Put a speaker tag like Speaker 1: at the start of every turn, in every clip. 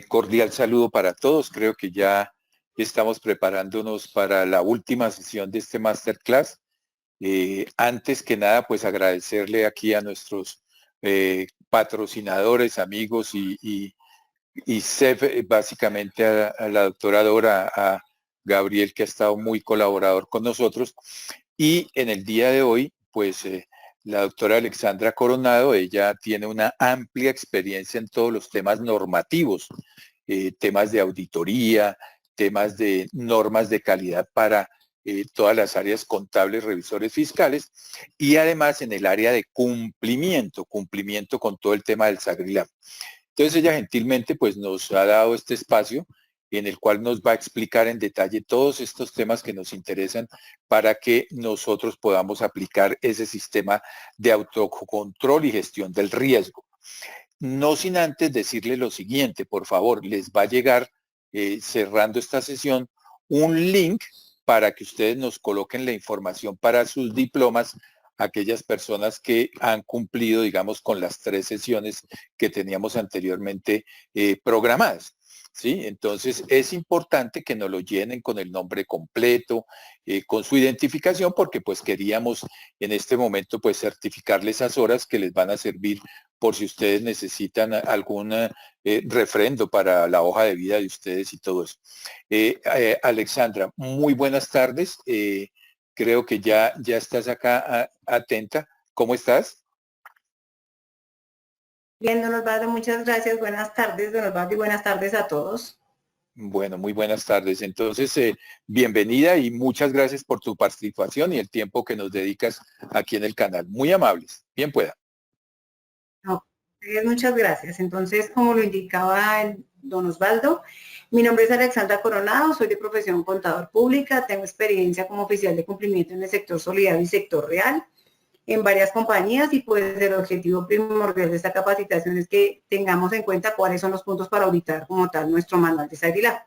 Speaker 1: Cordial saludo para todos. Creo que ya estamos preparándonos para la última sesión de este masterclass. Antes que nada, pues agradecerle aquí a nuestros patrocinadores, amigos y básicamente a la doctora Dora, a Gabriel, que ha estado muy colaborador con nosotros. Y en el día de hoy, pues la doctora Alexandra Coronado, ella tiene una amplia experiencia en todos los temas normativos, temas de auditoría, temas de normas de calidad para todas las áreas contables, revisores fiscales, y además en el área de cumplimiento con todo el tema del SAGRILAB. Entonces ella gentilmente pues nos ha dado este espacio en el cual nos va a explicar en detalle todos estos temas que nos interesan para que nosotros podamos aplicar ese sistema de autocontrol y gestión del riesgo. No sin antes decirle lo siguiente, por favor, les va a llegar, cerrando esta sesión, un link para que ustedes nos coloquen la información para sus diplomas, aquellas personas que han cumplido, digamos, con las 3 sesiones que teníamos anteriormente programadas. ¿Sí? Entonces es importante que nos lo llenen con el nombre completo, con su identificación, porque pues queríamos en este momento pues certificarle esas horas que les van a servir por si ustedes necesitan algún refrendo para la hoja de vida de ustedes y todo eso. Alexandra, muy buenas tardes. Creo que ya estás acá atenta. ¿Cómo estás?
Speaker 2: Bien, don Osvaldo, muchas gracias. Buenas tardes, don Osvaldo, y buenas tardes a todos.
Speaker 1: Bueno, muy buenas tardes. Entonces, bienvenida y muchas gracias por tu participación y el tiempo que nos dedicas aquí en el canal. Muy amables. Bien pueda.
Speaker 2: Muchas gracias. Entonces, como lo indicaba don Osvaldo, mi nombre es Alexandra Coronado, soy de profesión contador pública, tengo experiencia como oficial de cumplimiento en el sector solidario y sector real, en varias compañías, y pues el objetivo primordial de esta capacitación es que tengamos en cuenta cuáles son los puntos para auditar como tal nuestro manual de SAGRILAB.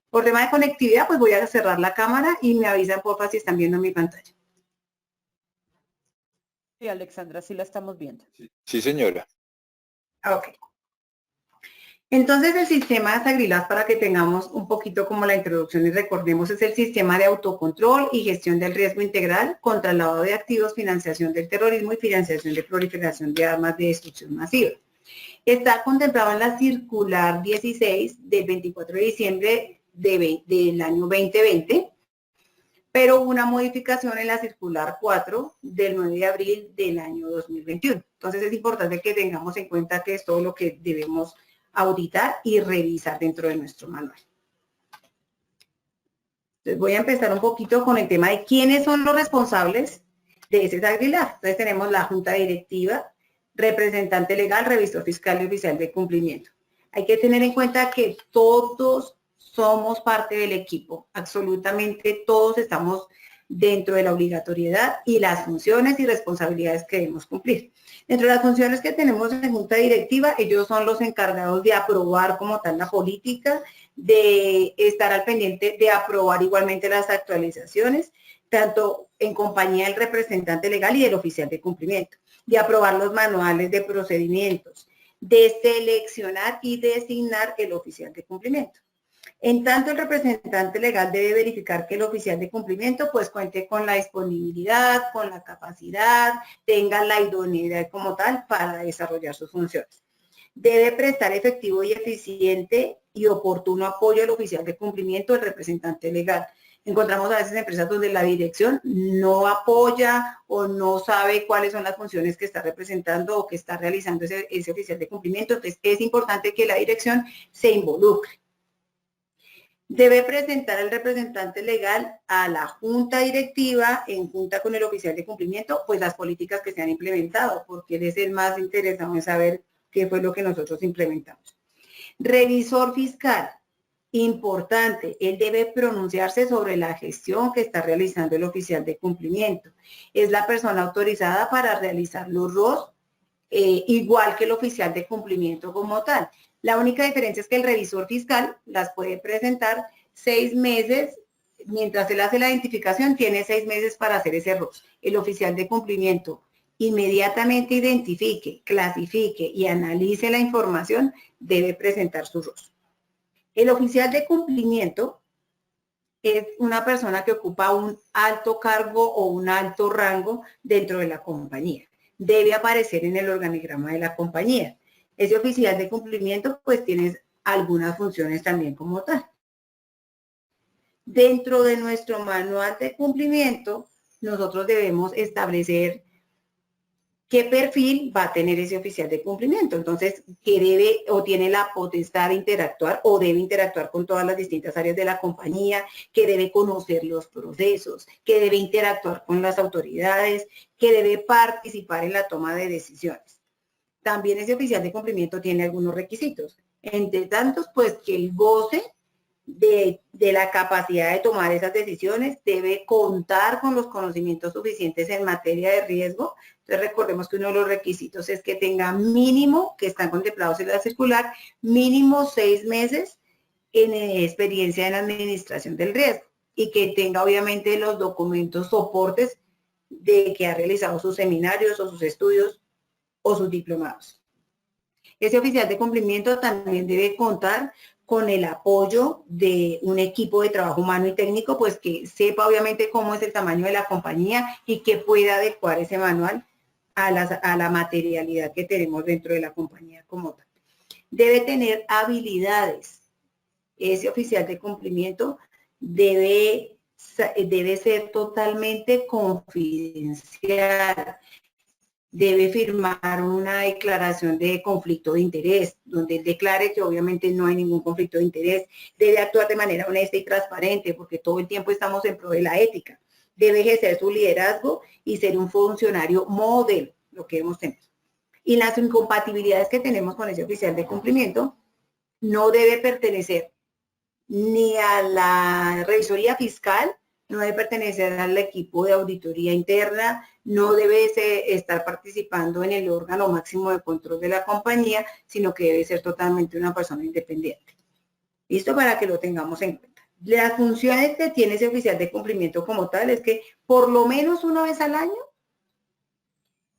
Speaker 2: Por tema de conectividad, pues voy a cerrar la cámara y me avisan porfa si están viendo mi pantalla.
Speaker 3: Sí, Alexandra, sí la estamos viendo.
Speaker 1: Sí, señora.
Speaker 2: Ok. Entonces el sistema de SAGRILAB, para que tengamos un poquito como la introducción y recordemos, es el sistema de autocontrol y gestión del riesgo integral contra el lavado de activos, financiación del terrorismo y financiación de proliferación de armas de destrucción masiva. Está contemplado en la circular 16 del 24 de diciembre del año 2020, pero hubo una modificación en la circular 4 del 9 de abril del año 2021. Entonces es importante que tengamos en cuenta que es todo lo que debemos auditar y revisar dentro de nuestro manual. Entonces voy a empezar un poquito con el tema de quiénes son los responsables de ese SAGRILAB. Entonces tenemos la junta directiva, representante legal, revisor fiscal y oficial de cumplimiento. Hay que tener en cuenta que todos somos parte del equipo, absolutamente todos estamos dentro de la obligatoriedad y las funciones y responsabilidades que debemos cumplir. Dentro de las funciones que tenemos en junta directiva, ellos son los encargados de aprobar como tal la política, de estar al pendiente de aprobar igualmente las actualizaciones, tanto en compañía del representante legal y del oficial de cumplimiento, de aprobar los manuales de procedimientos, de seleccionar y designar el oficial de cumplimiento. En tanto, el representante legal debe verificar que el oficial de cumplimiento pues cuente con la disponibilidad, con la capacidad, tenga la idoneidad como tal para desarrollar sus funciones. Debe prestar efectivo y eficiente y oportuno apoyo al oficial de cumplimiento, el representante legal. Encontramos a veces empresas donde la dirección no apoya o no sabe cuáles son las funciones que está representando o que está realizando ese oficial de cumplimiento. Entonces, es importante que la dirección se involucre. Debe presentar el representante legal a la junta directiva en junta con el oficial de cumplimiento, pues las políticas que se han implementado, porque él es el más interesado en saber qué fue lo que nosotros implementamos. Revisor fiscal, importante, él debe pronunciarse sobre la gestión que está realizando el oficial de cumplimiento. Es la persona autorizada para realizar los ROS, igual que el oficial de cumplimiento como tal. La única diferencia es que el revisor fiscal las puede presentar 6 meses, mientras él hace la identificación, tiene 6 meses para hacer ese ROS. El oficial de cumplimiento inmediatamente identifique, clasifique y analice la información, debe presentar su ROS. El oficial de cumplimiento es una persona que ocupa un alto cargo o un alto rango dentro de la compañía. Debe aparecer en el organigrama de la compañía. Ese oficial de cumplimiento pues tiene algunas funciones también como tal. Dentro de nuestro manual de cumplimiento, nosotros debemos establecer qué perfil va a tener ese oficial de cumplimiento. Entonces, que debe o tiene la potestad de interactuar o debe interactuar con todas las distintas áreas de la compañía, que debe conocer los procesos, que debe interactuar con las autoridades, que debe participar en la toma de decisiones. También ese oficial de cumplimiento tiene algunos requisitos. Entre tantos, pues que él goce de la capacidad de tomar esas decisiones, debe contar con los conocimientos suficientes en materia de riesgo. Entonces recordemos que uno de los requisitos es que tenga mínimo, que están contemplados en la circular, mínimo 6 meses en experiencia en administración del riesgo y que tenga obviamente los documentos soportes de que ha realizado sus seminarios o sus estudios o sus diplomados. Ese oficial de cumplimiento también debe contar con el apoyo de un equipo de trabajo humano y técnico, pues que sepa obviamente cómo es el tamaño de la compañía y que pueda adecuar ese manual a la materialidad que tenemos dentro de la compañía como tal. Debe tener habilidades. Ese oficial de cumplimiento debe ser totalmente confidencial. Debe firmar una declaración de conflicto de interés, donde él declare que obviamente no hay ningún conflicto de interés. Debe actuar de manera honesta y transparente, porque todo el tiempo estamos en pro de la ética. Debe ejercer su liderazgo y ser un funcionario modelo, lo que hemos tenido. Y las incompatibilidades que tenemos con ese oficial de cumplimiento, no debe pertenecer ni a la revisoría fiscal, no debe pertenecer al equipo de auditoría interna, no debe estar participando en el órgano máximo de control de la compañía, sino que debe ser totalmente una persona independiente. ¿Listo? Para que lo tengamos en cuenta. Las funciones que tiene ese oficial de cumplimiento como tal es que por lo menos una vez al año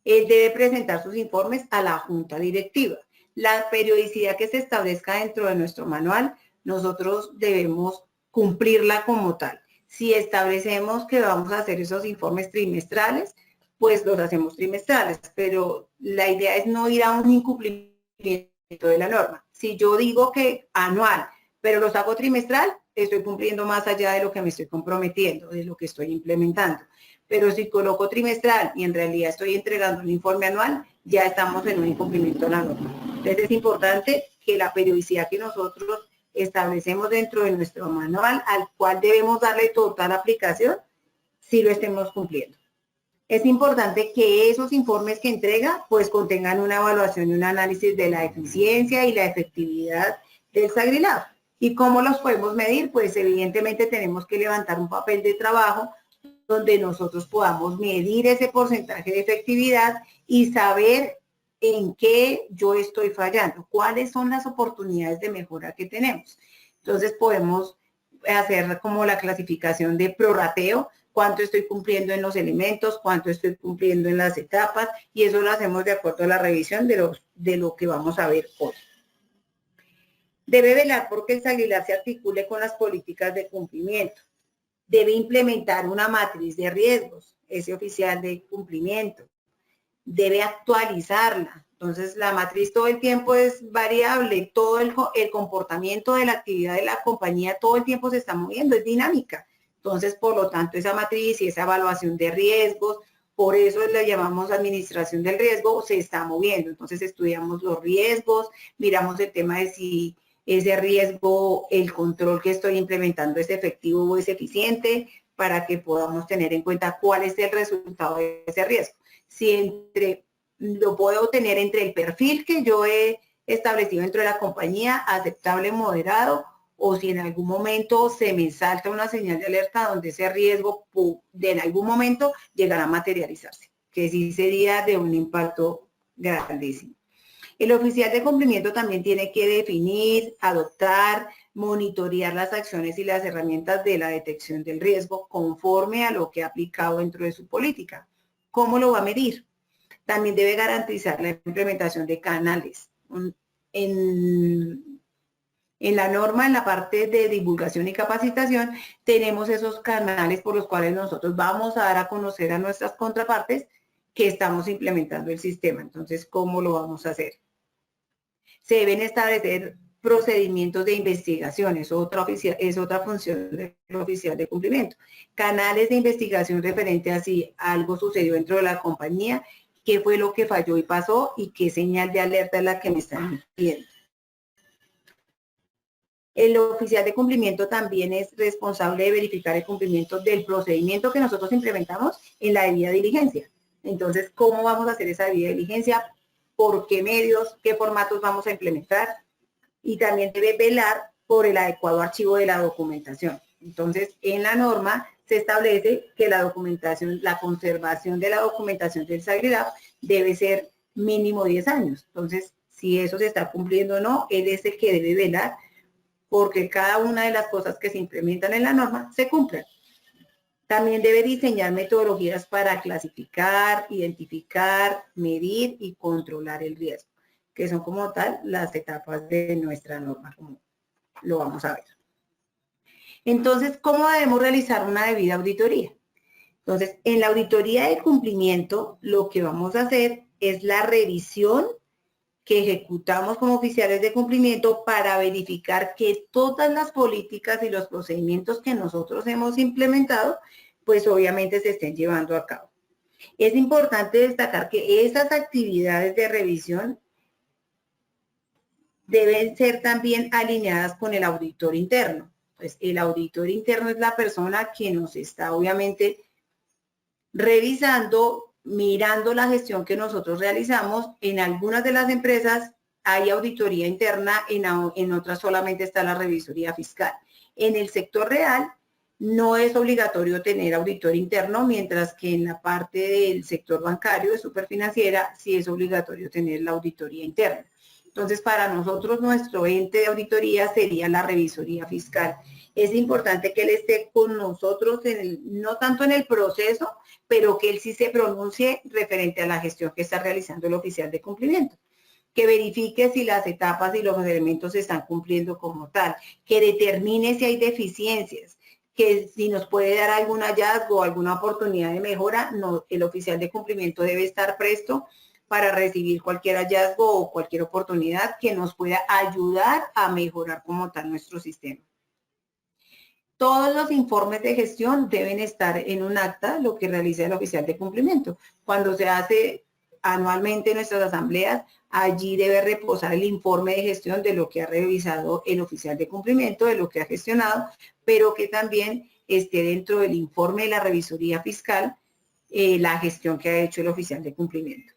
Speaker 2: él debe presentar sus informes a la junta directiva. La periodicidad que se establezca dentro de nuestro manual, nosotros debemos cumplirla como tal. Si establecemos que vamos a hacer esos informes trimestrales, pues los hacemos trimestrales, pero la idea es no ir a un incumplimiento de la norma. Si yo digo que anual, pero los hago trimestral, estoy cumpliendo más allá de lo que me estoy comprometiendo, de lo que estoy implementando. Pero si coloco trimestral y en realidad estoy entregando un informe anual, ya estamos en un incumplimiento de la norma. Entonces es importante que la periodicidad que nosotros establecemos dentro de nuestro manual, al cual debemos darle total aplicación, si lo estemos cumpliendo. Es importante que esos informes que entrega, pues contengan una evaluación y un análisis de la eficiencia y la efectividad del SAGRILAB. ¿Y cómo los podemos medir? Pues evidentemente tenemos que levantar un papel de trabajo donde nosotros podamos medir ese porcentaje de efectividad y saber en qué yo estoy fallando, cuáles son las oportunidades de mejora que tenemos. Entonces podemos hacer como la clasificación de prorrateo, cuánto estoy cumpliendo en los elementos, cuánto estoy cumpliendo en las etapas, y eso lo hacemos de acuerdo a la revisión de lo que vamos a ver hoy. Debe velar porque el SAGRILAB se articule con las políticas de cumplimiento. Debe implementar una matriz de riesgos, ese oficial de cumplimiento. Debe actualizarla. Entonces, la matriz todo el tiempo es variable, todo el comportamiento de la actividad de la compañía todo el tiempo se está moviendo, es dinámica. Entonces, por lo tanto, esa matriz y esa evaluación de riesgos, por eso le llamamos administración del riesgo, se está moviendo. Entonces, estudiamos los riesgos, miramos el tema de si ese riesgo, el control que estoy implementando es efectivo o es eficiente, para que podamos tener en cuenta cuál es el resultado de ese riesgo. Si lo puedo tener entre el perfil que yo he establecido dentro de la compañía, aceptable, moderado, o si en algún momento se me salta una señal de alerta donde ese riesgo en algún momento llegará a materializarse, que sí sería de un impacto grandísimo. El oficial de cumplimiento también tiene que definir, adoptar, monitorear las acciones y las herramientas de la detección del riesgo conforme a lo que ha aplicado dentro de su política. ¿Cómo lo va a medir? También debe garantizar la implementación de canales. En la norma, en la parte de divulgación y capacitación, tenemos esos canales por los cuales nosotros vamos a dar a conocer a nuestras contrapartes que estamos implementando el sistema. Entonces, ¿cómo lo vamos a hacer? Se deben establecer procedimientos de investigación, es otra función del oficial de cumplimiento. Canales de investigación referente a si algo sucedió dentro de la compañía, qué fue lo que falló y pasó y qué señal de alerta es la que me están pidiendo. El oficial de cumplimiento también es responsable de verificar el cumplimiento del procedimiento que nosotros implementamos en la debida diligencia. Entonces, ¿cómo vamos a hacer esa debida diligencia? ¿Por qué medios? ¿Qué formatos vamos a implementar? Y también debe velar por el adecuado archivo de la documentación. Entonces, en la norma se establece que la documentación, la conservación de la documentación del SagriLab debe ser mínimo 10 años. Entonces, si eso se está cumpliendo o no, él es el que debe velar porque cada una de las cosas que se implementan en la norma se cumplan. También debe diseñar metodologías para clasificar, identificar, medir y controlar el riesgo, que son como tal las etapas de nuestra norma, como lo vamos a ver. Entonces, ¿cómo debemos realizar una debida auditoría? Entonces, en la auditoría de cumplimiento, lo que vamos a hacer es la revisión que ejecutamos como oficiales de cumplimiento para verificar que todas las políticas y los procedimientos que nosotros hemos implementado, pues obviamente se estén llevando a cabo. Es importante destacar que esas actividades de revisión deben ser también alineadas con el auditor interno. Pues el auditor interno es la persona que nos está obviamente revisando, mirando la gestión que nosotros realizamos. En algunas de las empresas hay auditoría interna, en otras solamente está la revisoría fiscal. En el sector real no es obligatorio tener auditor interno, mientras que en la parte del sector bancario, de superfinanciera, sí es obligatorio tener la auditoría interna. Entonces, para nosotros, nuestro ente de auditoría sería la revisoría fiscal. Es importante que él esté con nosotros, no tanto en el proceso, pero que él sí se pronuncie referente a la gestión que está realizando el oficial de cumplimiento. Que verifique si las etapas y los elementos se están cumpliendo como tal. Que determine si hay deficiencias. Que si nos puede dar algún hallazgo o alguna oportunidad de mejora, el oficial de cumplimiento debe estar presto para recibir cualquier hallazgo o cualquier oportunidad que nos pueda ayudar a mejorar como tal nuestro sistema. Todos los informes de gestión deben estar en un acta, lo que realiza el oficial de cumplimiento. Cuando se hace anualmente en nuestras asambleas, allí debe reposar el informe de gestión de lo que ha revisado el oficial de cumplimiento, de lo que ha gestionado, pero que también esté dentro del informe de la revisoría fiscal la gestión que ha hecho el oficial de cumplimiento.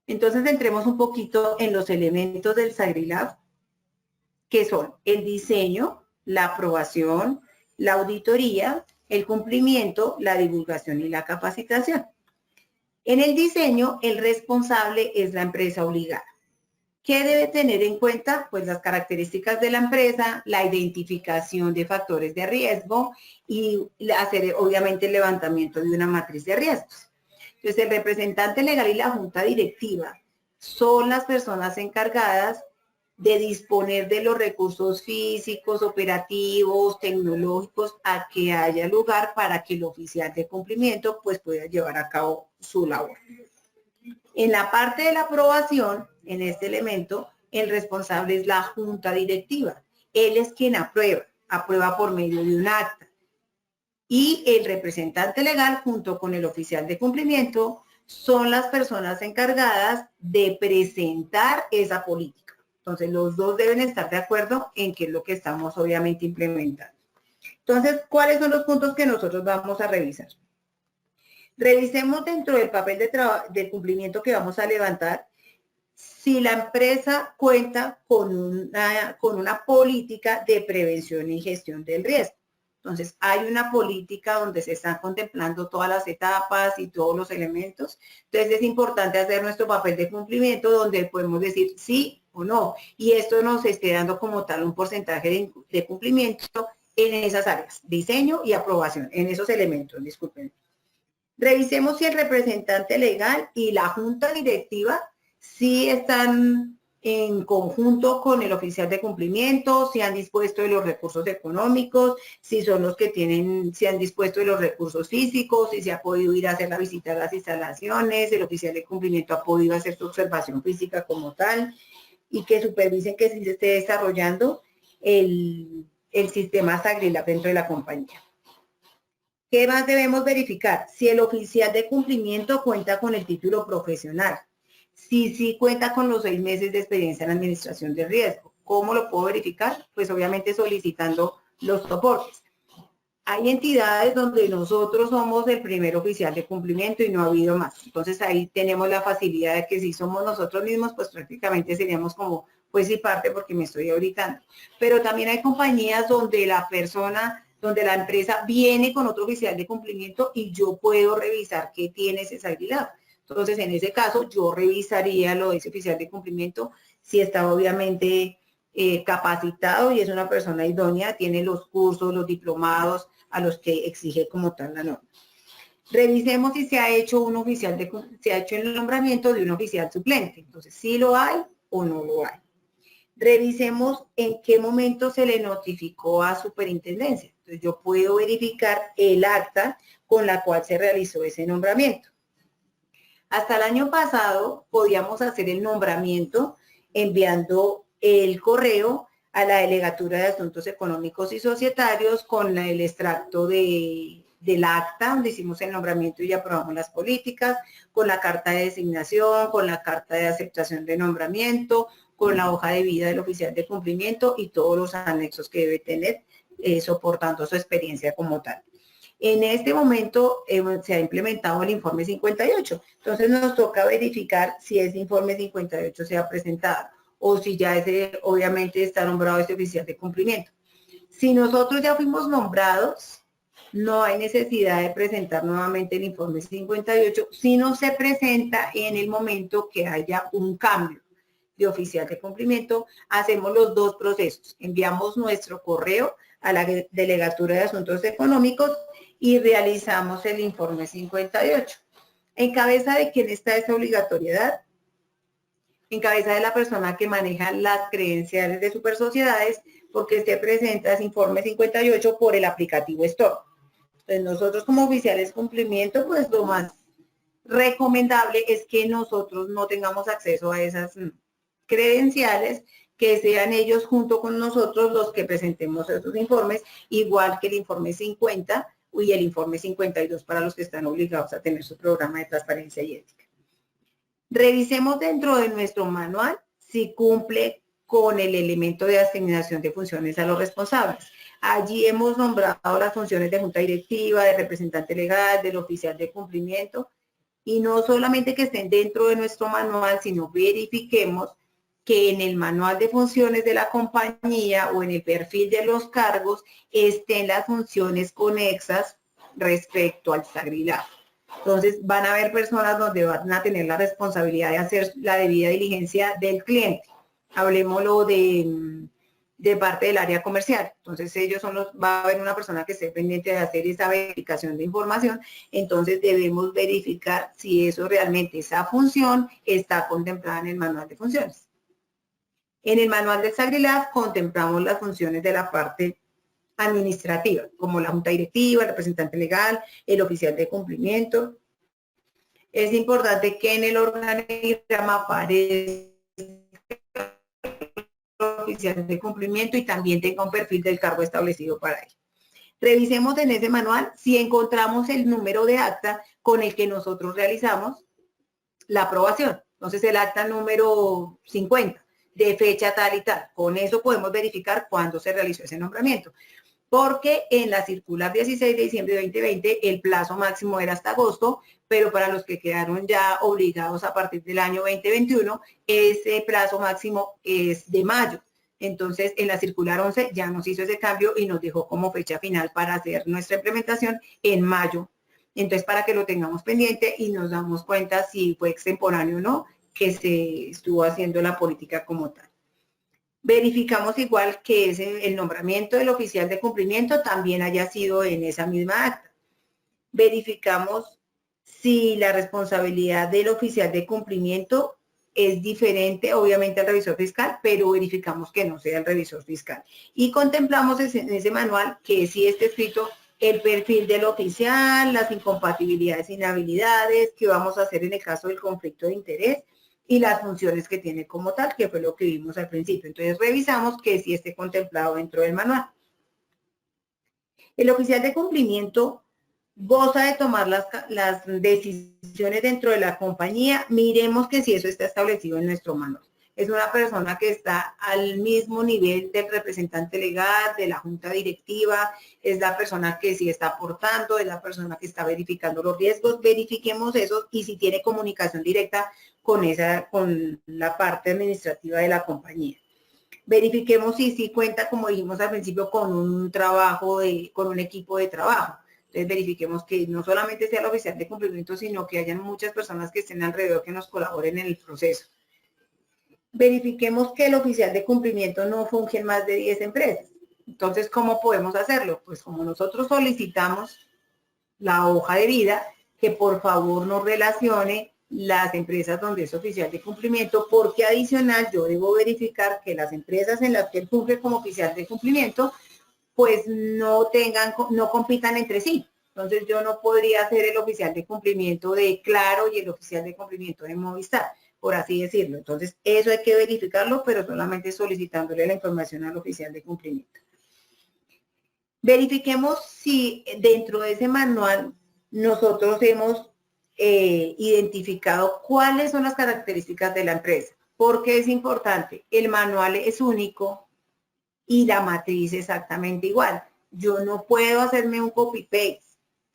Speaker 2: Entonces, entremos un poquito en los elementos del SagriLab, que son el diseño, la aprobación, la auditoría, el cumplimiento, la divulgación y la capacitación. En el diseño, el responsable es la empresa obligada. ¿Qué debe tener en cuenta? Pues las características de la empresa, la identificación de factores de riesgo y hacer obviamente el levantamiento de una matriz de riesgos. Entonces, el representante legal y la junta directiva son las personas encargadas de disponer de los recursos físicos, operativos, tecnológicos a que haya lugar para que el oficial de cumplimiento pues pueda llevar a cabo su labor. En la parte de la aprobación, en este elemento, el responsable es la junta directiva. Él es quien aprueba por medio de un acta. Y el representante legal, junto con el oficial de cumplimiento, son las personas encargadas de presentar esa política. Entonces, los dos deben estar de acuerdo en qué es lo que estamos obviamente implementando. Entonces, ¿cuáles son los puntos que nosotros vamos a revisar? Revisemos dentro del papel de cumplimiento que vamos a levantar si la empresa cuenta con una política de prevención y gestión del riesgo. Entonces, hay una política donde se están contemplando todas las etapas y todos los elementos. Entonces, es importante hacer nuestro papel de cumplimiento donde podemos decir sí o no. Y esto nos esté dando como tal un porcentaje de cumplimiento en esas áreas, diseño y aprobación, en esos elementos, disculpen. Revisemos si el representante legal y la junta directiva sí están en conjunto con el oficial de cumplimiento, si han dispuesto de los recursos económicos, si son los que si han dispuesto de los recursos físicos, si se ha podido ir a hacer la visita a las instalaciones, el oficial de cumplimiento ha podido hacer su observación física como tal, y que supervisen que sí se esté desarrollando el sistema SAGRILAB dentro de la compañía. ¿Qué más debemos verificar? Si el oficial de cumplimiento cuenta con el título profesional. Si sí cuenta con los 6 meses de experiencia en administración de riesgo. ¿Cómo lo puedo verificar? Pues obviamente solicitando los soportes. Hay entidades donde nosotros somos el primer oficial de cumplimiento y no ha habido más. Entonces ahí tenemos la facilidad de que si somos nosotros mismos, pues prácticamente seríamos como pues sí parte porque me estoy auditando. Pero también hay compañías donde la empresa viene con otro oficial de cumplimiento y yo puedo revisar qué tiene ese SAGRILAB. Entonces, en ese caso, yo revisaría lo de ese oficial de cumplimiento si está obviamente capacitado y es una persona idónea, tiene los cursos, los diplomados a los que exige como tal la norma. Revisemos si se ha hecho el nombramiento de un oficial suplente. Entonces, si lo hay o no lo hay. Revisemos en qué momento se le notificó a superintendencia. Entonces, yo puedo verificar el acta con la cual se realizó ese nombramiento. Hasta el año pasado podíamos hacer el nombramiento enviando el correo a la Delegatura de Asuntos Económicos y Societarios con el extracto del acta donde hicimos el nombramiento y aprobamos las políticas, con la carta de designación, con la carta de aceptación de nombramiento, con la hoja de vida del oficial de cumplimiento y todos los anexos que debe tener soportando su experiencia como tal. En este momento se ha implementado el informe 58, entonces nos toca verificar si ese informe 58 se ha presentado o si ya obviamente está nombrado ese oficial de cumplimiento. Si nosotros ya fuimos nombrados, no hay necesidad de presentar nuevamente el informe 58 si no se presenta en el momento que haya un cambio de oficial de cumplimiento. Hacemos los dos procesos, enviamos nuestro correo a la Delegatura de Asuntos Económicos y realizamos el informe 58. ¿En cabeza de quién está esa obligatoriedad? En cabeza de la persona que maneja las credenciales de supersociedades, porque se presenta ese informe 58 por el aplicativo STOR. Entonces, nosotros como oficiales de cumplimiento, pues lo más recomendable es que nosotros no tengamos acceso a esas credenciales, que sean ellos junto con nosotros los que presentemos esos informes, igual que el informe 50 y el informe 52 para los que están obligados a tener su programa de transparencia y ética. Revisemos dentro de nuestro manual si cumple con el elemento de asignación de funciones a los responsables. Allí hemos nombrado las funciones de junta directiva, de representante legal, del oficial de cumplimiento, y no solamente que estén dentro de nuestro manual, sino verifiquemos que en el manual de funciones de la compañía o en el perfil de los cargos estén las funciones conexas respecto al SAGRILAB. Entonces van a haber personas donde van a tener la responsabilidad de hacer la debida diligencia del cliente. Hablemoslo de parte del área comercial. Entonces ellos va a haber una persona que esté pendiente de hacer esa verificación de información. Entonces debemos verificar si eso realmente, esa función está contemplada en el manual de funciones. En el manual del SAGRILAB contemplamos las funciones de la parte administrativa, como la junta directiva, el representante legal, el oficial de cumplimiento. Es importante que en el organigrama aparezca el oficial de cumplimiento y también tenga un perfil del cargo establecido para él. Revisemos en ese manual si encontramos el número de acta con el que nosotros realizamos la aprobación. Entonces el acta número 50. de fecha tal y tal. Con eso podemos verificar cuándo se realizó ese nombramiento. Porque en la circular 16 de diciembre de 2020 el plazo máximo era hasta agosto, pero para los que quedaron ya obligados a partir del año 2021, ese plazo máximo es de mayo. Entonces, en la circular 11 ya nos hizo ese cambio y nos dejó como fecha final para hacer nuestra implementación en mayo. Entonces, para que lo tengamos pendiente y nos damos cuenta si fue extemporáneo o no, que se estuvo haciendo la política como tal. Verificamos igual que el nombramiento del oficial de cumplimiento también haya sido en esa misma acta. Verificamos si la responsabilidad del oficial de cumplimiento es diferente, obviamente, al revisor fiscal, pero verificamos que no sea el revisor fiscal. Y contemplamos en ese manual que sí esté escrito el perfil del oficial, las incompatibilidades, inhabilidades, qué vamos a hacer en el caso del conflicto de interés y las funciones que tiene como tal, que fue lo que vimos al principio. Entonces, revisamos que sí esté contemplado dentro del manual. El oficial de cumplimiento goza de tomar las decisiones dentro de la compañía. Miremos que si eso está establecido en nuestro manual. Es una persona que está al mismo nivel del representante legal, de la junta directiva, es la persona que sí está aportando, es la persona que está verificando los riesgos. Verifiquemos eso y si tiene comunicación directa con la parte administrativa de la compañía. Verifiquemos si cuenta, como dijimos al principio, con un con un equipo de trabajo. Entonces verifiquemos que no solamente sea el oficial de cumplimiento, sino que hayan muchas personas que estén alrededor que nos colaboren en el proceso. Verifiquemos que el oficial de cumplimiento no funge en más de 10 empresas. Entonces, ¿cómo podemos hacerlo? Pues como nosotros solicitamos la hoja de vida, que por favor nos relacione las empresas donde es oficial de cumplimiento, porque adicional yo debo verificar que las empresas en las que él funge como oficial de cumplimiento, pues no compitan entre sí. Entonces yo no podría ser el oficial de cumplimiento de Claro y el oficial de cumplimiento de Movistar, por así decirlo. Entonces eso hay que verificarlo, pero solamente solicitándole la información al oficial de cumplimiento. Verifiquemos si dentro de ese manual nosotros hemos identificado cuáles son las características de la empresa. Porque es importante, el manual es único y la matriz exactamente igual. Yo no puedo hacerme un copy-paste.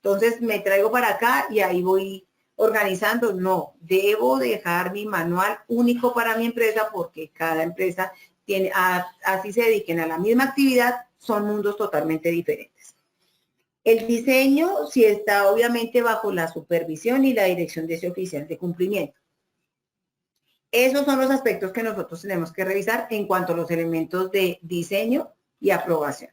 Speaker 2: Entonces me traigo para acá y ahí voy organizando. No, debo dejar mi manual único para mi empresa porque cada empresa tiene, así se dediquen a la misma actividad, son mundos totalmente diferentes. El diseño sí está obviamente bajo la supervisión y la dirección de ese oficial de cumplimiento. Esos son los aspectos que nosotros tenemos que revisar en cuanto a los elementos de diseño y aprobación.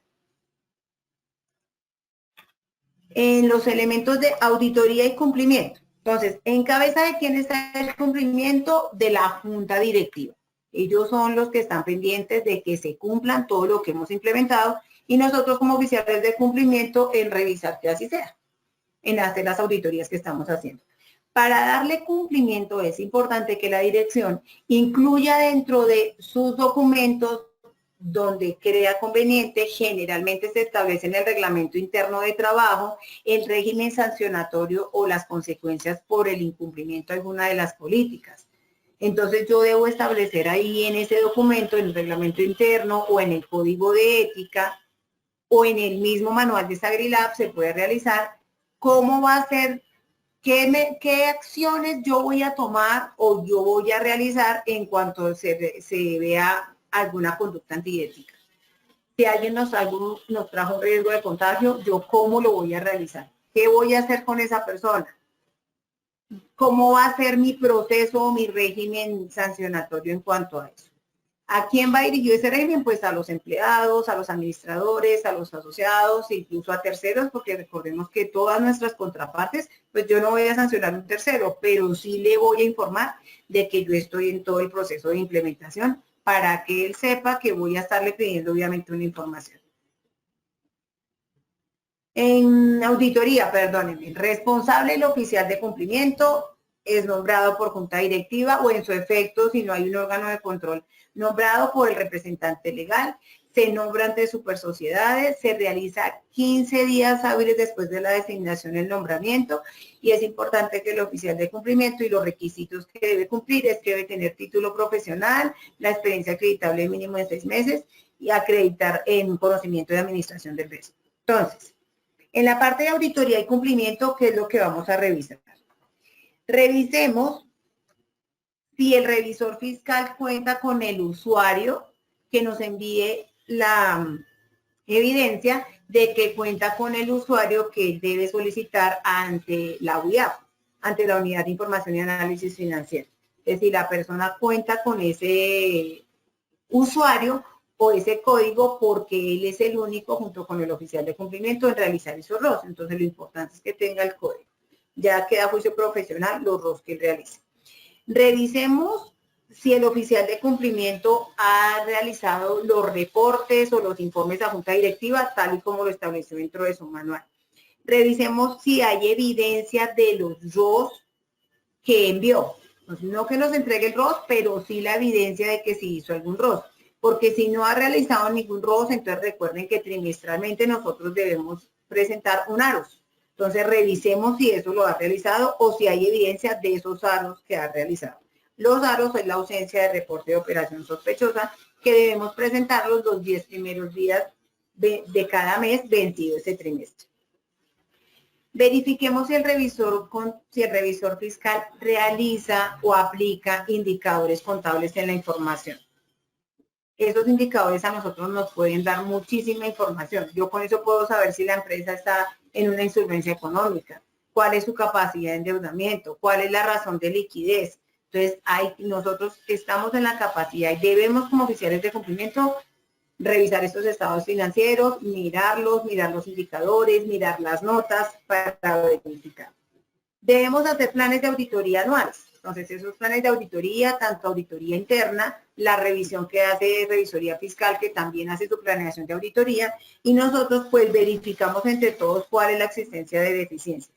Speaker 2: En los elementos de auditoría y cumplimiento. Entonces, ¿en cabeza de quién está el cumplimiento? De la junta directiva. Ellos son los que están pendientes de que se cumplan todo lo que hemos implementado y nosotros como oficiales de cumplimiento en revisar que así sea, en hacer las auditorías que estamos haciendo. Para darle cumplimiento es importante que la dirección incluya dentro de sus documentos donde crea conveniente, generalmente se establece en el reglamento interno de trabajo, el régimen sancionatorio o las consecuencias por el incumplimiento de alguna de las políticas. Entonces yo debo establecer ahí en ese documento, en el reglamento interno o en el código de ética o en el mismo manual de SagriLab se puede realizar cómo va a ser, qué acciones yo voy a tomar o yo voy a realizar en cuanto se vea alguna conducta antiética. Si alguien nos trajo un riesgo de contagio, yo cómo lo voy a realizar. ¿Qué voy a hacer con esa persona? ¿Cómo va a ser mi proceso o mi régimen sancionatorio en cuanto a eso? ¿A quién va dirigido ese régimen? Pues a los empleados, a los administradores, a los asociados, incluso a terceros, porque recordemos que todas nuestras contrapartes, pues yo no voy a sancionar a un tercero, pero sí le voy a informar de que yo estoy en todo el proceso de implementación para que él sepa que voy a estarle pidiendo obviamente una información. En auditoría, perdónenme, responsable el oficial de cumplimiento es nombrado por junta directiva o en su efecto, si no hay un órgano de control, nombrado por el representante legal. se nombra ante supersociedades, se realiza 15 días hábiles después de la designación del nombramiento y es importante que el oficial de cumplimiento y los requisitos que debe cumplir es que debe tener título profesional, la experiencia acreditable mínimo de 6 meses y acreditar en conocimiento de administración del riesgo. Entonces, en la parte de auditoría y cumplimiento, ¿qué es lo que vamos a revisar? Revisemos si el revisor fiscal cuenta con el usuario que nos envíe la evidencia de que cuenta con el usuario que debe solicitar ante la UIAF, ante la Unidad de Información y Análisis Financiero. Es decir, la persona cuenta con ese usuario o ese código porque él es el único junto con el oficial de cumplimiento en realizar esos ROS. Entonces, lo importante es que tenga el código. Ya queda a juicio profesional los ROS que él realice. Revisemos si el oficial de cumplimiento ha realizado los reportes o los informes a junta directiva, tal y como lo estableció dentro de su manual. Revisemos si hay evidencia de los ROS que envió. Pues no que nos entregue el ROS, pero sí la evidencia de que sí hizo algún ROS. Porque si no ha realizado ningún ROS, entonces recuerden que trimestralmente nosotros debemos presentar un AROS. Entonces revisemos si eso lo ha realizado o si hay evidencia de esos AROS que ha realizado. Los AROS es la ausencia de reporte de operación sospechosa que debemos presentarlos los 10 primeros días de cada mes vencido ese trimestre. Verifiquemos si el revisor fiscal realiza o aplica indicadores contables en la información. Esos indicadores a nosotros nos pueden dar muchísima información. Yo con eso puedo saber si la empresa está en una insolvencia económica, cuál es su capacidad de endeudamiento, cuál es la razón de liquidez. Entonces, nosotros estamos en la capacidad y debemos como oficiales de cumplimiento revisar estos estados financieros, mirar los indicadores, mirar las notas para verificar. Debemos hacer planes de auditoría anuales. Entonces, esos planes de auditoría, tanto auditoría interna, la revisión que hace revisoría fiscal, que también hace su planeación de auditoría, y nosotros pues verificamos entre todos cuál es la existencia de deficiencias.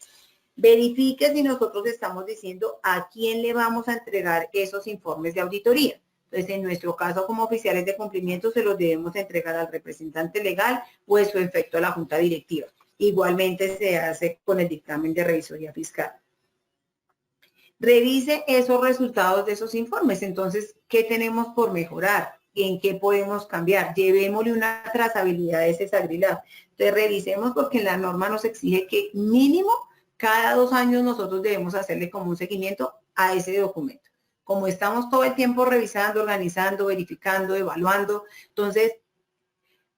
Speaker 2: Verifique si nosotros estamos diciendo a quién le vamos a entregar esos informes de auditoría. Entonces, en nuestro caso, como oficiales de cumplimiento, se los debemos entregar al representante legal o en su efecto a la junta directiva. Igualmente se hace con el dictamen de revisoría fiscal. Revise esos resultados de esos informes. Entonces, ¿qué tenemos por mejorar? ¿En qué podemos cambiar? Llevémosle una trazabilidad de ese SAGRILAB. Entonces, revisemos porque la norma nos exige que mínimo cada 2 años nosotros debemos hacerle como un seguimiento a ese documento. Como estamos todo el tiempo revisando, organizando, verificando, evaluando, entonces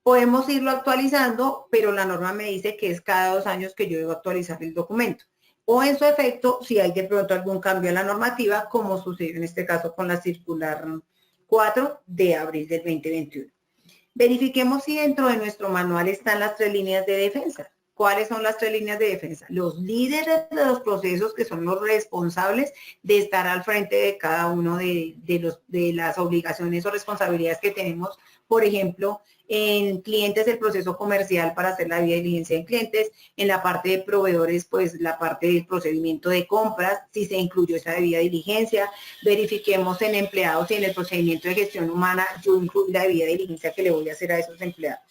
Speaker 2: podemos irlo actualizando, pero la norma me dice que es cada 2 años que yo debo actualizar el documento. O en su efecto, si hay de pronto algún cambio en la normativa, como sucedió en este caso con la circular 4 de abril del 2021. Verifiquemos si dentro de nuestro manual están las 3 líneas de defensa. ¿Cuáles son las 3 líneas de defensa? Los líderes de los procesos que son los responsables de estar al frente de cada uno de las obligaciones o responsabilidades que tenemos. Por ejemplo, en clientes el proceso comercial para hacer la debida diligencia en clientes, en la parte de proveedores, pues la parte del procedimiento de compras, si se incluyó esa debida diligencia. Verifiquemos en empleados y en el procedimiento de gestión humana, yo incluyo la debida diligencia que le voy a hacer a esos empleados.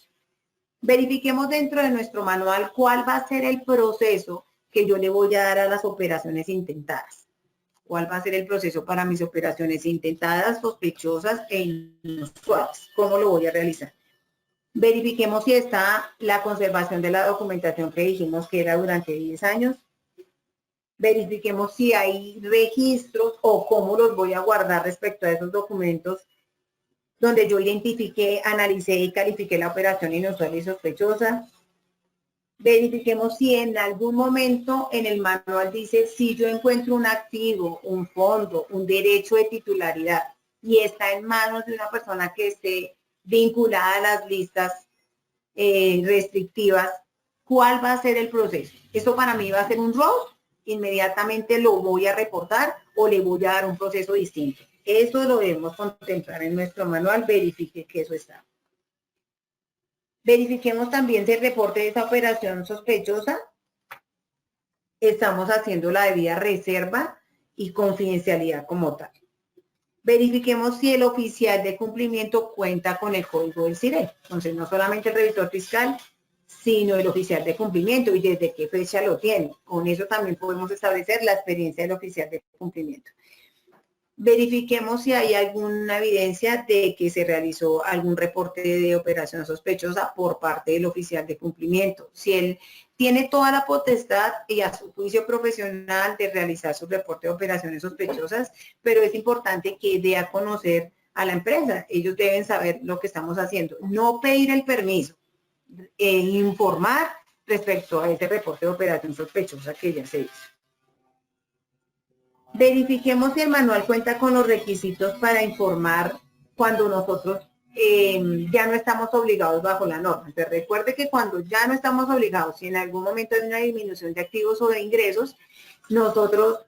Speaker 2: Verifiquemos dentro de nuestro manual cuál va a ser el proceso que yo le voy a dar a las operaciones intentadas. ¿Cuál va a ser el proceso para mis operaciones intentadas, sospechosas e inusuales? ¿Cómo lo voy a realizar? Verifiquemos si está la conservación de la documentación que dijimos que era durante 10 años. Verifiquemos si hay registros o cómo los voy a guardar respecto a esos documentos donde yo identifiqué, analicé y califiqué la operación inusual y sospechosa. Verifiquemos si en algún momento en el manual dice si yo encuentro un activo, un fondo, un derecho de titularidad y está en manos de una persona que esté vinculada a las listas restrictivas, ¿cuál va a ser el proceso? Eso para mí va a ser un ROS, inmediatamente lo voy a reportar o le voy a dar un proceso distinto. Eso lo debemos contemplar en nuestro manual, verifique que eso está. Verifiquemos también si el reporte de esa operación sospechosa estamos haciendo la debida reserva y confidencialidad como tal. Verifiquemos si el oficial de cumplimiento cuenta con el código del CIRE. Entonces, no solamente el revisor fiscal, sino el oficial de cumplimiento y desde qué fecha lo tiene. Con eso también podemos establecer la experiencia del oficial de cumplimiento. Verifiquemos si hay alguna evidencia de que se realizó algún reporte de operación sospechosa por parte del oficial de cumplimiento. Si él tiene toda la potestad y a su juicio profesional de realizar su reporte de operaciones sospechosas, pero es importante que dé a conocer a la empresa. Ellos deben saber lo que estamos haciendo. No pedir el permiso, informar respecto a ese reporte de operación sospechosa que ya se hizo. Verifiquemos si el manual cuenta con los requisitos para informar cuando nosotros ya no estamos obligados bajo la norma. Entonces, recuerde que cuando ya no estamos obligados, si en algún momento hay una disminución de activos o de ingresos, nosotros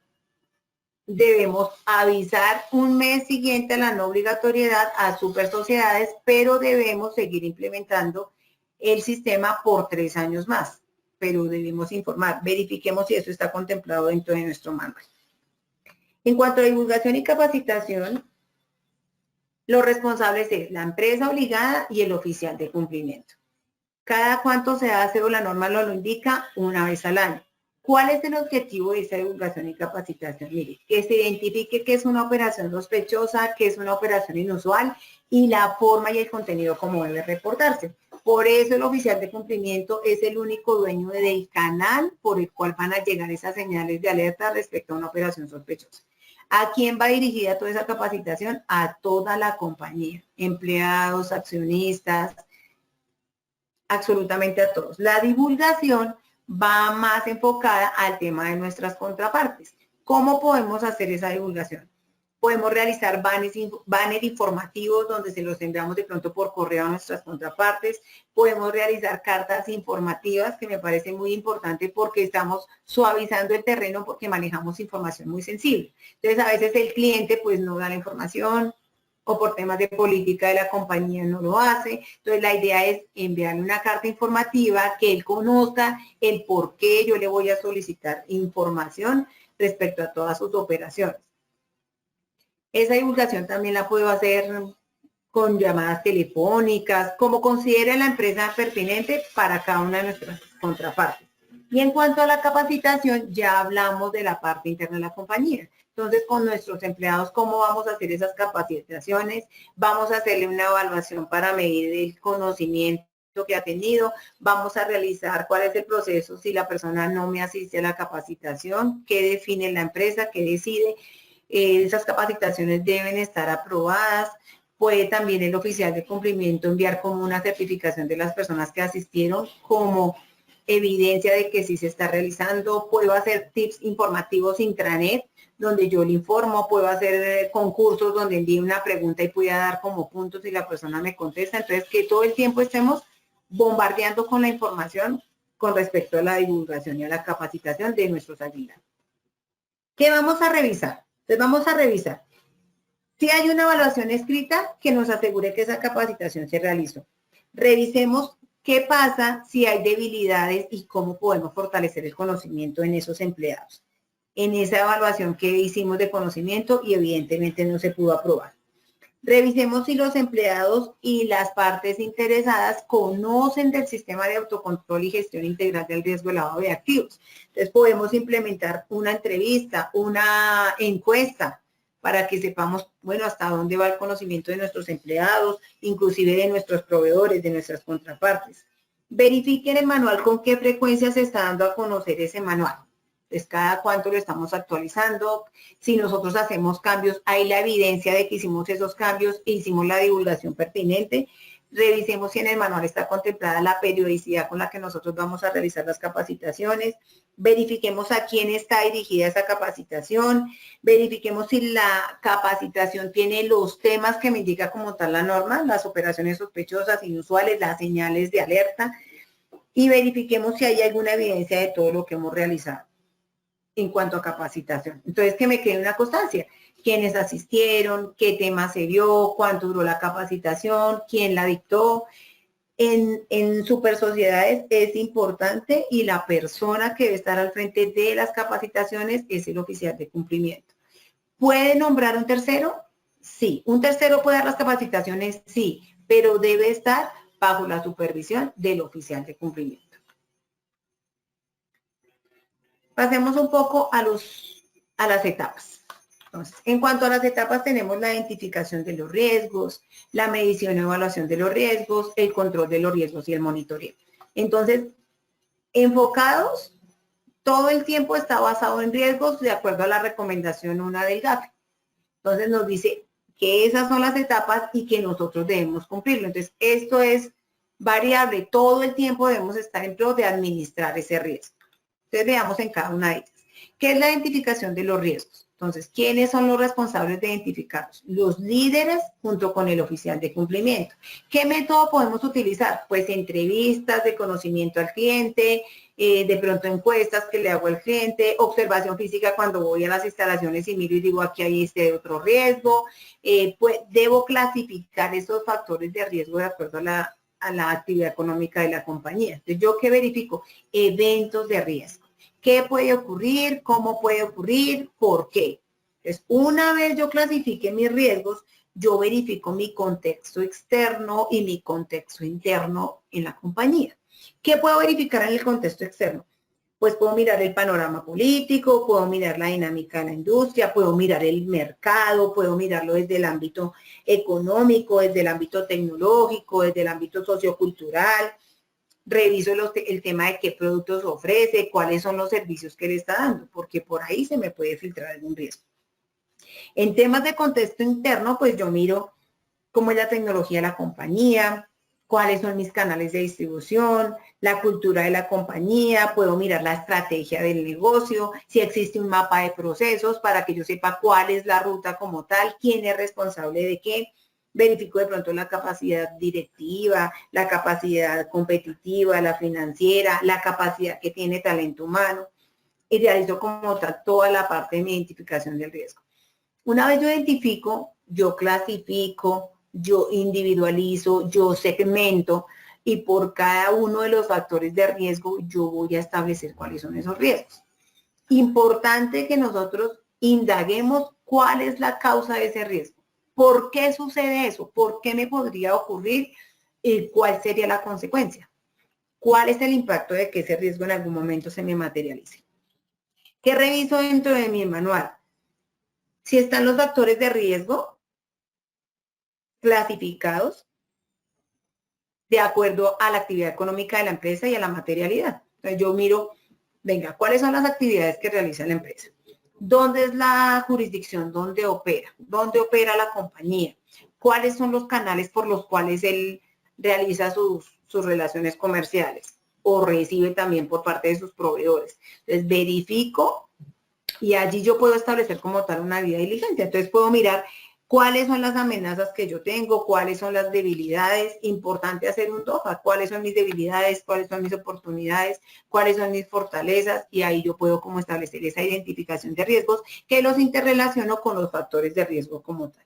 Speaker 2: debemos avisar un mes siguiente a la no obligatoriedad a super sociedades, pero debemos seguir implementando el sistema por 3 años más. Pero debemos informar. Verifiquemos si eso está contemplado dentro de nuestro manual. En cuanto a divulgación y capacitación, los responsables es la empresa obligada y el oficial de cumplimiento. Cada cuánto se hace o la norma lo indica, una vez al año. ¿Cuál es el objetivo de esa divulgación y capacitación? Mire, que se identifique qué es una operación sospechosa, qué es una operación inusual y la forma y el contenido como debe reportarse. Por eso el oficial de cumplimiento es el único dueño del canal por el cual van a llegar esas señales de alerta respecto a una operación sospechosa. ¿A quién va dirigida toda esa capacitación? A toda la compañía, empleados, accionistas, absolutamente a todos. La divulgación va más enfocada al tema de nuestras contrapartes. ¿Cómo podemos hacer esa divulgación? Podemos realizar banners informativos donde se los enviamos de pronto por correo a nuestras contrapartes. Podemos realizar cartas informativas, que me parece muy importante porque estamos suavizando el terreno porque manejamos información muy sensible. Entonces, a veces el cliente pues no da la información o por temas de política de la compañía no lo hace. Entonces, la idea es enviarle una carta informativa que él conozca el por qué yo le voy a solicitar información respecto a todas sus operaciones. Esa divulgación también la puedo hacer con llamadas telefónicas, como considere la empresa pertinente para cada una de nuestras contrapartes. Y en cuanto a la capacitación, ya hablamos de la parte interna de la compañía. Entonces, con nuestros empleados, ¿cómo vamos a hacer esas capacitaciones? Vamos a hacerle una evaluación para medir el conocimiento que ha tenido. Vamos a realizar cuál es el proceso si la persona no me asiste a la capacitación, qué define la empresa, qué decide. Esas capacitaciones deben estar aprobadas. Puede también el oficial de cumplimiento enviar como una certificación de las personas que asistieron como evidencia de que sí se está realizando. Puedo hacer tips informativos intranet donde yo le informo. Puedo hacer concursos donde envíe una pregunta y pueda dar como puntos y la persona me contesta. Entonces, que todo el tiempo estemos bombardeando con la información con respecto a la divulgación y a la capacitación de nuestros ayudantes. ¿Qué vamos a revisar? Entonces vamos a revisar si hay una evaluación escrita que nos asegure que esa capacitación se realizó. Revisemos qué pasa si hay debilidades y cómo podemos fortalecer el conocimiento en esos empleados. En esa evaluación que hicimos de conocimiento y evidentemente no se pudo aprobar. Revisemos si los empleados y las partes interesadas conocen del sistema de autocontrol y gestión integral del riesgo de lavado de activos. Entonces podemos implementar una entrevista, una encuesta para que sepamos, bueno, hasta dónde va el conocimiento de nuestros empleados, inclusive de nuestros proveedores, de nuestras contrapartes. Verifiquen el manual con qué frecuencia se está dando a conocer ese manual. Pues cada cuánto lo estamos actualizando. Si nosotros hacemos cambios, hay la evidencia de que hicimos esos cambios e hicimos la divulgación pertinente. Revisemos si en el manual está contemplada la periodicidad con la que nosotros vamos a realizar las capacitaciones. Verifiquemos a quién está dirigida esa capacitación. Verifiquemos si la capacitación tiene los temas que me indica como tal la norma, las operaciones sospechosas, inusuales, las señales de alerta. Y verifiquemos si hay alguna evidencia de todo lo que hemos realizado en cuanto a capacitación. Entonces, que me quede una constancia. ¿Quiénes asistieron? ¿Qué tema se vio? ¿Cuánto duró la capacitación? ¿Quién la dictó? En super sociedades es importante y la persona que debe estar al frente de las capacitaciones es el oficial de cumplimiento. ¿Puede nombrar un tercero? Sí. ¿Un tercero puede dar las capacitaciones? Sí, pero debe estar bajo la supervisión del oficial de cumplimiento. Pasemos un poco a las etapas. Entonces, en cuanto a las etapas, tenemos la identificación de los riesgos, la medición y evaluación de los riesgos, el control de los riesgos y el monitoreo. Entonces, enfocados, todo el tiempo está basado en riesgos de acuerdo a la recomendación 1 del GAFI. Entonces, nos dice que esas son las etapas y que nosotros debemos cumplirlo. Entonces, esto es variable. Todo el tiempo debemos estar en pro de administrar ese riesgo. Entonces, veamos en cada una de ellas. ¿Qué es la identificación de los riesgos? Entonces, ¿quiénes son los responsables de identificarlos? Los líderes junto con el oficial de cumplimiento. ¿Qué método podemos utilizar? Pues entrevistas de conocimiento al cliente, de pronto encuestas que le hago al cliente, observación física cuando voy a las instalaciones y miro y digo aquí hay este otro riesgo. Pues debo clasificar esos factores de riesgo de acuerdo a la actividad económica de la compañía. Entonces, ¿yo qué verifico? Eventos de riesgo. ¿Qué puede ocurrir? ¿Cómo puede ocurrir? ¿Por qué? Entonces, una vez yo clasifique mis riesgos, yo verifico mi contexto externo y mi contexto interno en la compañía. ¿Qué puedo verificar en el contexto externo? Pues puedo mirar el panorama político, puedo mirar la dinámica de la industria, puedo mirar el mercado, puedo mirarlo desde el ámbito económico, desde el ámbito tecnológico, desde el ámbito sociocultural. Reviso el tema de qué productos ofrece, cuáles son los servicios que le está dando, porque por ahí se me puede filtrar algún riesgo. En temas de contexto interno, pues yo miro cómo es la tecnología de la compañía, cuáles son mis canales de distribución, la cultura de la compañía, puedo mirar la estrategia del negocio, si existe un mapa de procesos para que yo sepa cuál es la ruta como tal, quién es responsable de qué. Verifico de pronto la capacidad directiva, la capacidad competitiva, la financiera, la capacidad que tiene talento humano y realizo como tal toda la parte de mi identificación del riesgo. Una vez yo identifico, yo clasifico, yo individualizo, yo segmento y por cada uno de los factores de riesgo yo voy a establecer cuáles son esos riesgos. Importante que nosotros indaguemos cuál es la causa de ese riesgo. ¿Por qué sucede eso? ¿Por qué me podría ocurrir? ¿Y cuál sería la consecuencia? ¿Cuál es el impacto de que ese riesgo en algún momento se me materialice? ¿Qué reviso dentro de mi manual? Si están los factores de riesgo clasificados de acuerdo a la actividad económica de la empresa y a la materialidad. Entonces yo miro, venga, ¿cuáles son las actividades que realiza la empresa? ¿Dónde es la jurisdicción? ¿Dónde opera? ¿Dónde opera la compañía? ¿Cuáles son los canales por los cuales él realiza sus relaciones comerciales? O recibe también por parte de sus proveedores. Entonces verifico y allí yo puedo establecer como tal una vía de diligencia. Entonces puedo mirar cuáles son las amenazas que yo tengo, cuáles son las debilidades. Importante hacer un DOFA, cuáles son mis debilidades, cuáles son mis oportunidades, cuáles son mis fortalezas y ahí yo puedo como establecer esa identificación de riesgos que los interrelaciono con los factores de riesgo como tal.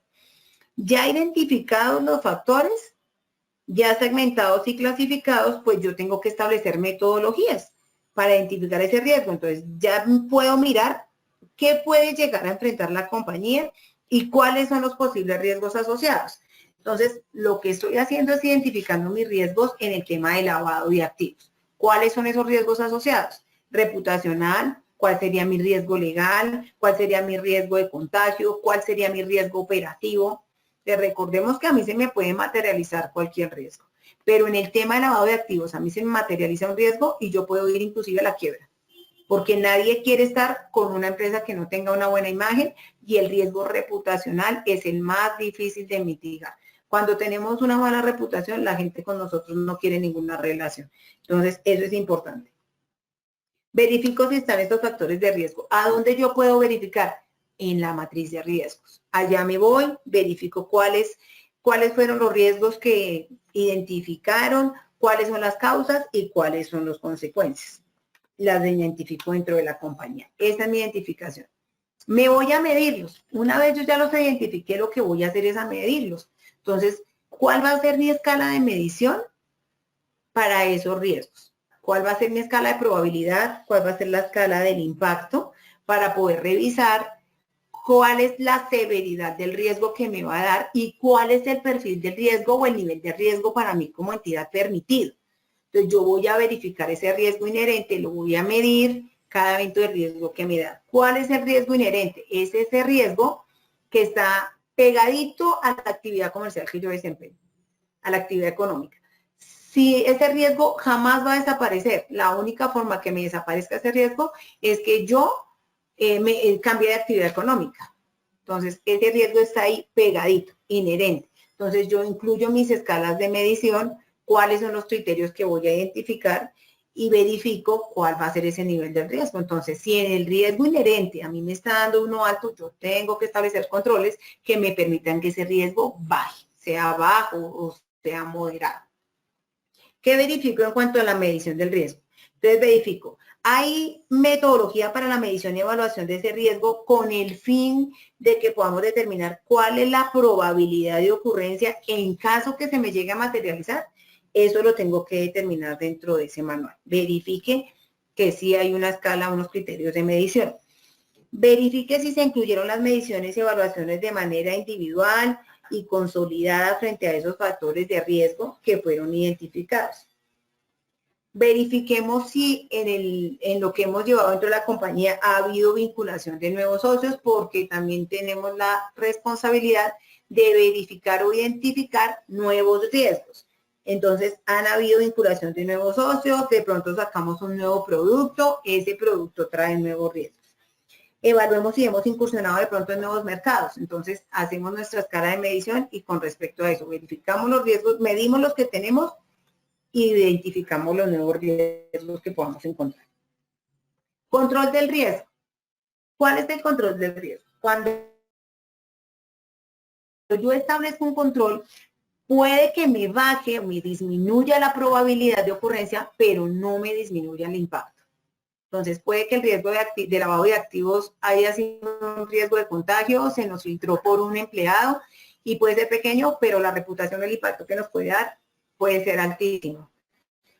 Speaker 2: Ya identificados los factores, ya segmentados y clasificados, pues yo tengo que establecer metodologías para identificar ese riesgo. Entonces ya puedo mirar qué puede llegar a enfrentar la compañía y cuáles son los posibles riesgos asociados. Entonces, lo que estoy haciendo es identificando mis riesgos en el tema de lavado de activos. ¿Cuáles son esos riesgos asociados? Reputacional, ¿cuál sería mi riesgo legal? ¿Cuál sería mi riesgo de contagio? ¿Cuál sería mi riesgo operativo? Recordemos que a mí se me puede materializar cualquier riesgo, pero en el tema de lavado de activos a mí se me materializa un riesgo y yo puedo ir inclusive a la quiebra, porque nadie quiere estar con una empresa que no tenga una buena imagen y el riesgo reputacional es el más difícil de mitigar. Cuando tenemos una mala reputación, la gente con nosotros no quiere ninguna relación. Entonces, eso es importante. Verifico si están estos factores de riesgo. ¿A dónde yo puedo verificar? En la matriz de riesgos. Allá me voy, verifico cuáles fueron los riesgos que identificaron, cuáles son las causas y cuáles son las consecuencias. Las identifico dentro de la compañía. Esa es mi identificación. Me voy a medirlos. Una vez yo ya los identifiqué, lo que voy a hacer es a medirlos. Entonces, ¿cuál va a ser mi escala de medición para esos riesgos? ¿Cuál va a ser mi escala de probabilidad? ¿Cuál va a ser la escala del impacto para poder revisar cuál es la severidad del riesgo que me va a dar y cuál es el perfil del riesgo o el nivel de riesgo para mí como entidad permitido. Entonces yo voy a verificar ese riesgo inherente, lo voy a medir cada evento de riesgo que me da. ¿Cuál es el riesgo inherente? Es ese riesgo que está pegadito a la actividad comercial que yo desempeño, a la actividad económica. Si ese riesgo jamás va a desaparecer, la única forma que me desaparezca ese riesgo es que yo me cambie de actividad económica. Entonces, ese riesgo está ahí pegadito, inherente. Entonces, yo incluyo mis escalas de medición, cuáles son los criterios que voy a identificar y verifico cuál va a ser ese nivel de riesgo. Entonces, si en el riesgo inherente a mí me está dando uno alto, yo tengo que establecer controles que me permitan que ese riesgo baje, sea bajo o sea moderado. ¿Qué verifico en cuanto a la medición del riesgo? Entonces, verifico. Hay metodología para la medición y evaluación de ese riesgo con el fin de que podamos determinar cuál es la probabilidad de ocurrencia en caso que se me llegue a materializar. Eso lo tengo que determinar dentro de ese manual. Verifique que sí hay una escala, unos criterios de medición. Verifique si se incluyeron las mediciones y evaluaciones de manera individual y consolidada frente a esos factores de riesgo que fueron identificados. Verifiquemos si en lo que hemos llevado dentro de la compañía ha habido vinculación de nuevos socios, porque también tenemos la responsabilidad de verificar o identificar nuevos riesgos. Entonces, han habido vinculación de nuevos socios, de pronto sacamos un nuevo producto, ese producto trae nuevos riesgos. Evaluemos si hemos incursionado de pronto en nuevos mercados. Entonces, hacemos nuestra escala de medición y con respecto a eso, verificamos los riesgos, medimos los que tenemos, identificamos los nuevos riesgos que podamos encontrar. Control del riesgo. ¿Cuál es el control del riesgo? Cuando yo establezco un control, puede que me baje o me disminuya la probabilidad de ocurrencia, pero no me disminuya el impacto. Entonces, puede que el riesgo de lavado de activos haya sido un riesgo de contagio, se nos filtró por un empleado y puede ser pequeño, pero la reputación del impacto que nos puede dar puede ser altísimo.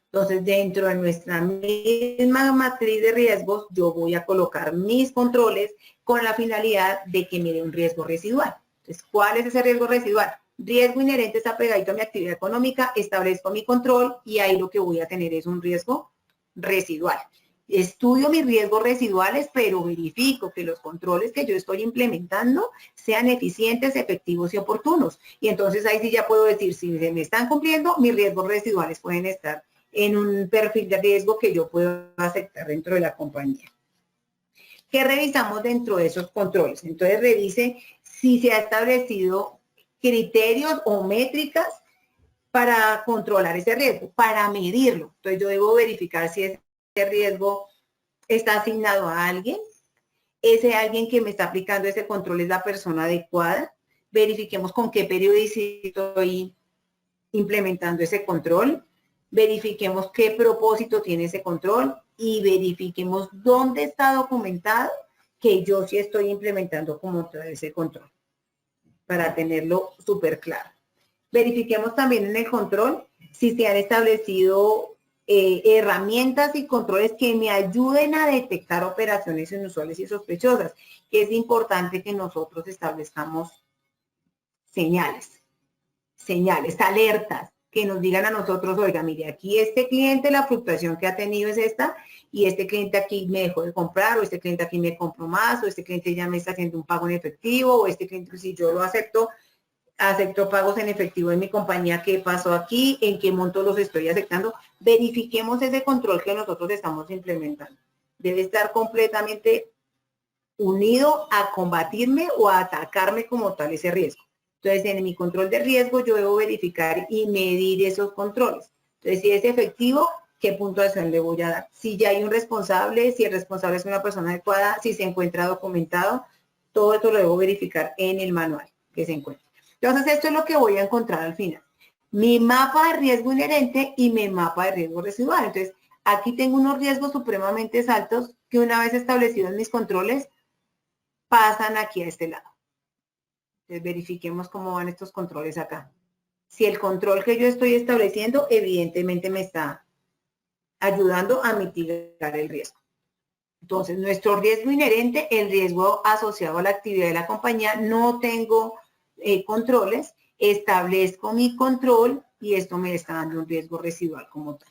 Speaker 2: Entonces, dentro de nuestra misma matriz de riesgos, yo voy a colocar mis controles con la finalidad de que me dé un riesgo residual. Entonces, ¿cuál es ese riesgo residual? Riesgo inherente está pegadito a mi actividad económica, establezco mi control y ahí lo que voy a tener es un riesgo residual. Estudio mis riesgos residuales, pero verifico que los controles que yo estoy implementando sean eficientes, efectivos y oportunos. Y entonces ahí sí ya puedo decir, si se me están cumpliendo, mis riesgos residuales pueden estar en un perfil de riesgo que yo puedo aceptar dentro de la compañía. ¿Qué revisamos dentro de esos controles? Entonces revise si se ha establecido criterios o métricas para controlar ese riesgo, para medirlo. Entonces yo debo verificar si ese riesgo está asignado a alguien, ese alguien que me está aplicando ese control es la persona adecuada. Verifiquemos con qué periodicidad estoy implementando ese control. Verifiquemos qué propósito tiene ese control y verifiquemos dónde está documentado que yo sí estoy implementando como tal ese control, para tenerlo súper claro. Verifiquemos también en el control si se han establecido herramientas y controles que me ayuden a detectar operaciones inusuales y sospechosas, que es importante que nosotros establezcamos señales, alertas, que nos digan a nosotros, oiga, mire, aquí este cliente la fluctuación que ha tenido es esta, y este cliente aquí me dejó de comprar, o este cliente aquí me compró más, o este cliente ya me está haciendo un pago en efectivo, o este cliente, si yo lo acepto pagos en efectivo en mi compañía, ¿qué pasó aquí? ¿En qué monto los estoy aceptando? Verifiquemos ese control que nosotros estamos implementando. Debe estar completamente unido a combatirme o a atacarme como tal ese riesgo. Entonces, en mi control de riesgo, yo debo verificar y medir esos controles. Entonces, si es efectivo, ¿qué puntuación le voy a dar? Si ya hay un responsable, si el responsable es una persona adecuada, si se encuentra documentado, todo esto lo debo verificar en el manual que se encuentra. Entonces, esto es lo que voy a encontrar al final. Mi mapa de riesgo inherente y mi mapa de riesgo residual. Entonces, aquí tengo unos riesgos supremamente altos que una vez establecidos mis controles, pasan aquí a este lado. Entonces, verifiquemos cómo van estos controles acá. Si el control que yo estoy estableciendo, evidentemente me está ayudando a mitigar el riesgo. Entonces, nuestro riesgo inherente, el riesgo asociado a la actividad de la compañía, no tengo controles, establezco mi control y esto me está dando un riesgo residual como tal.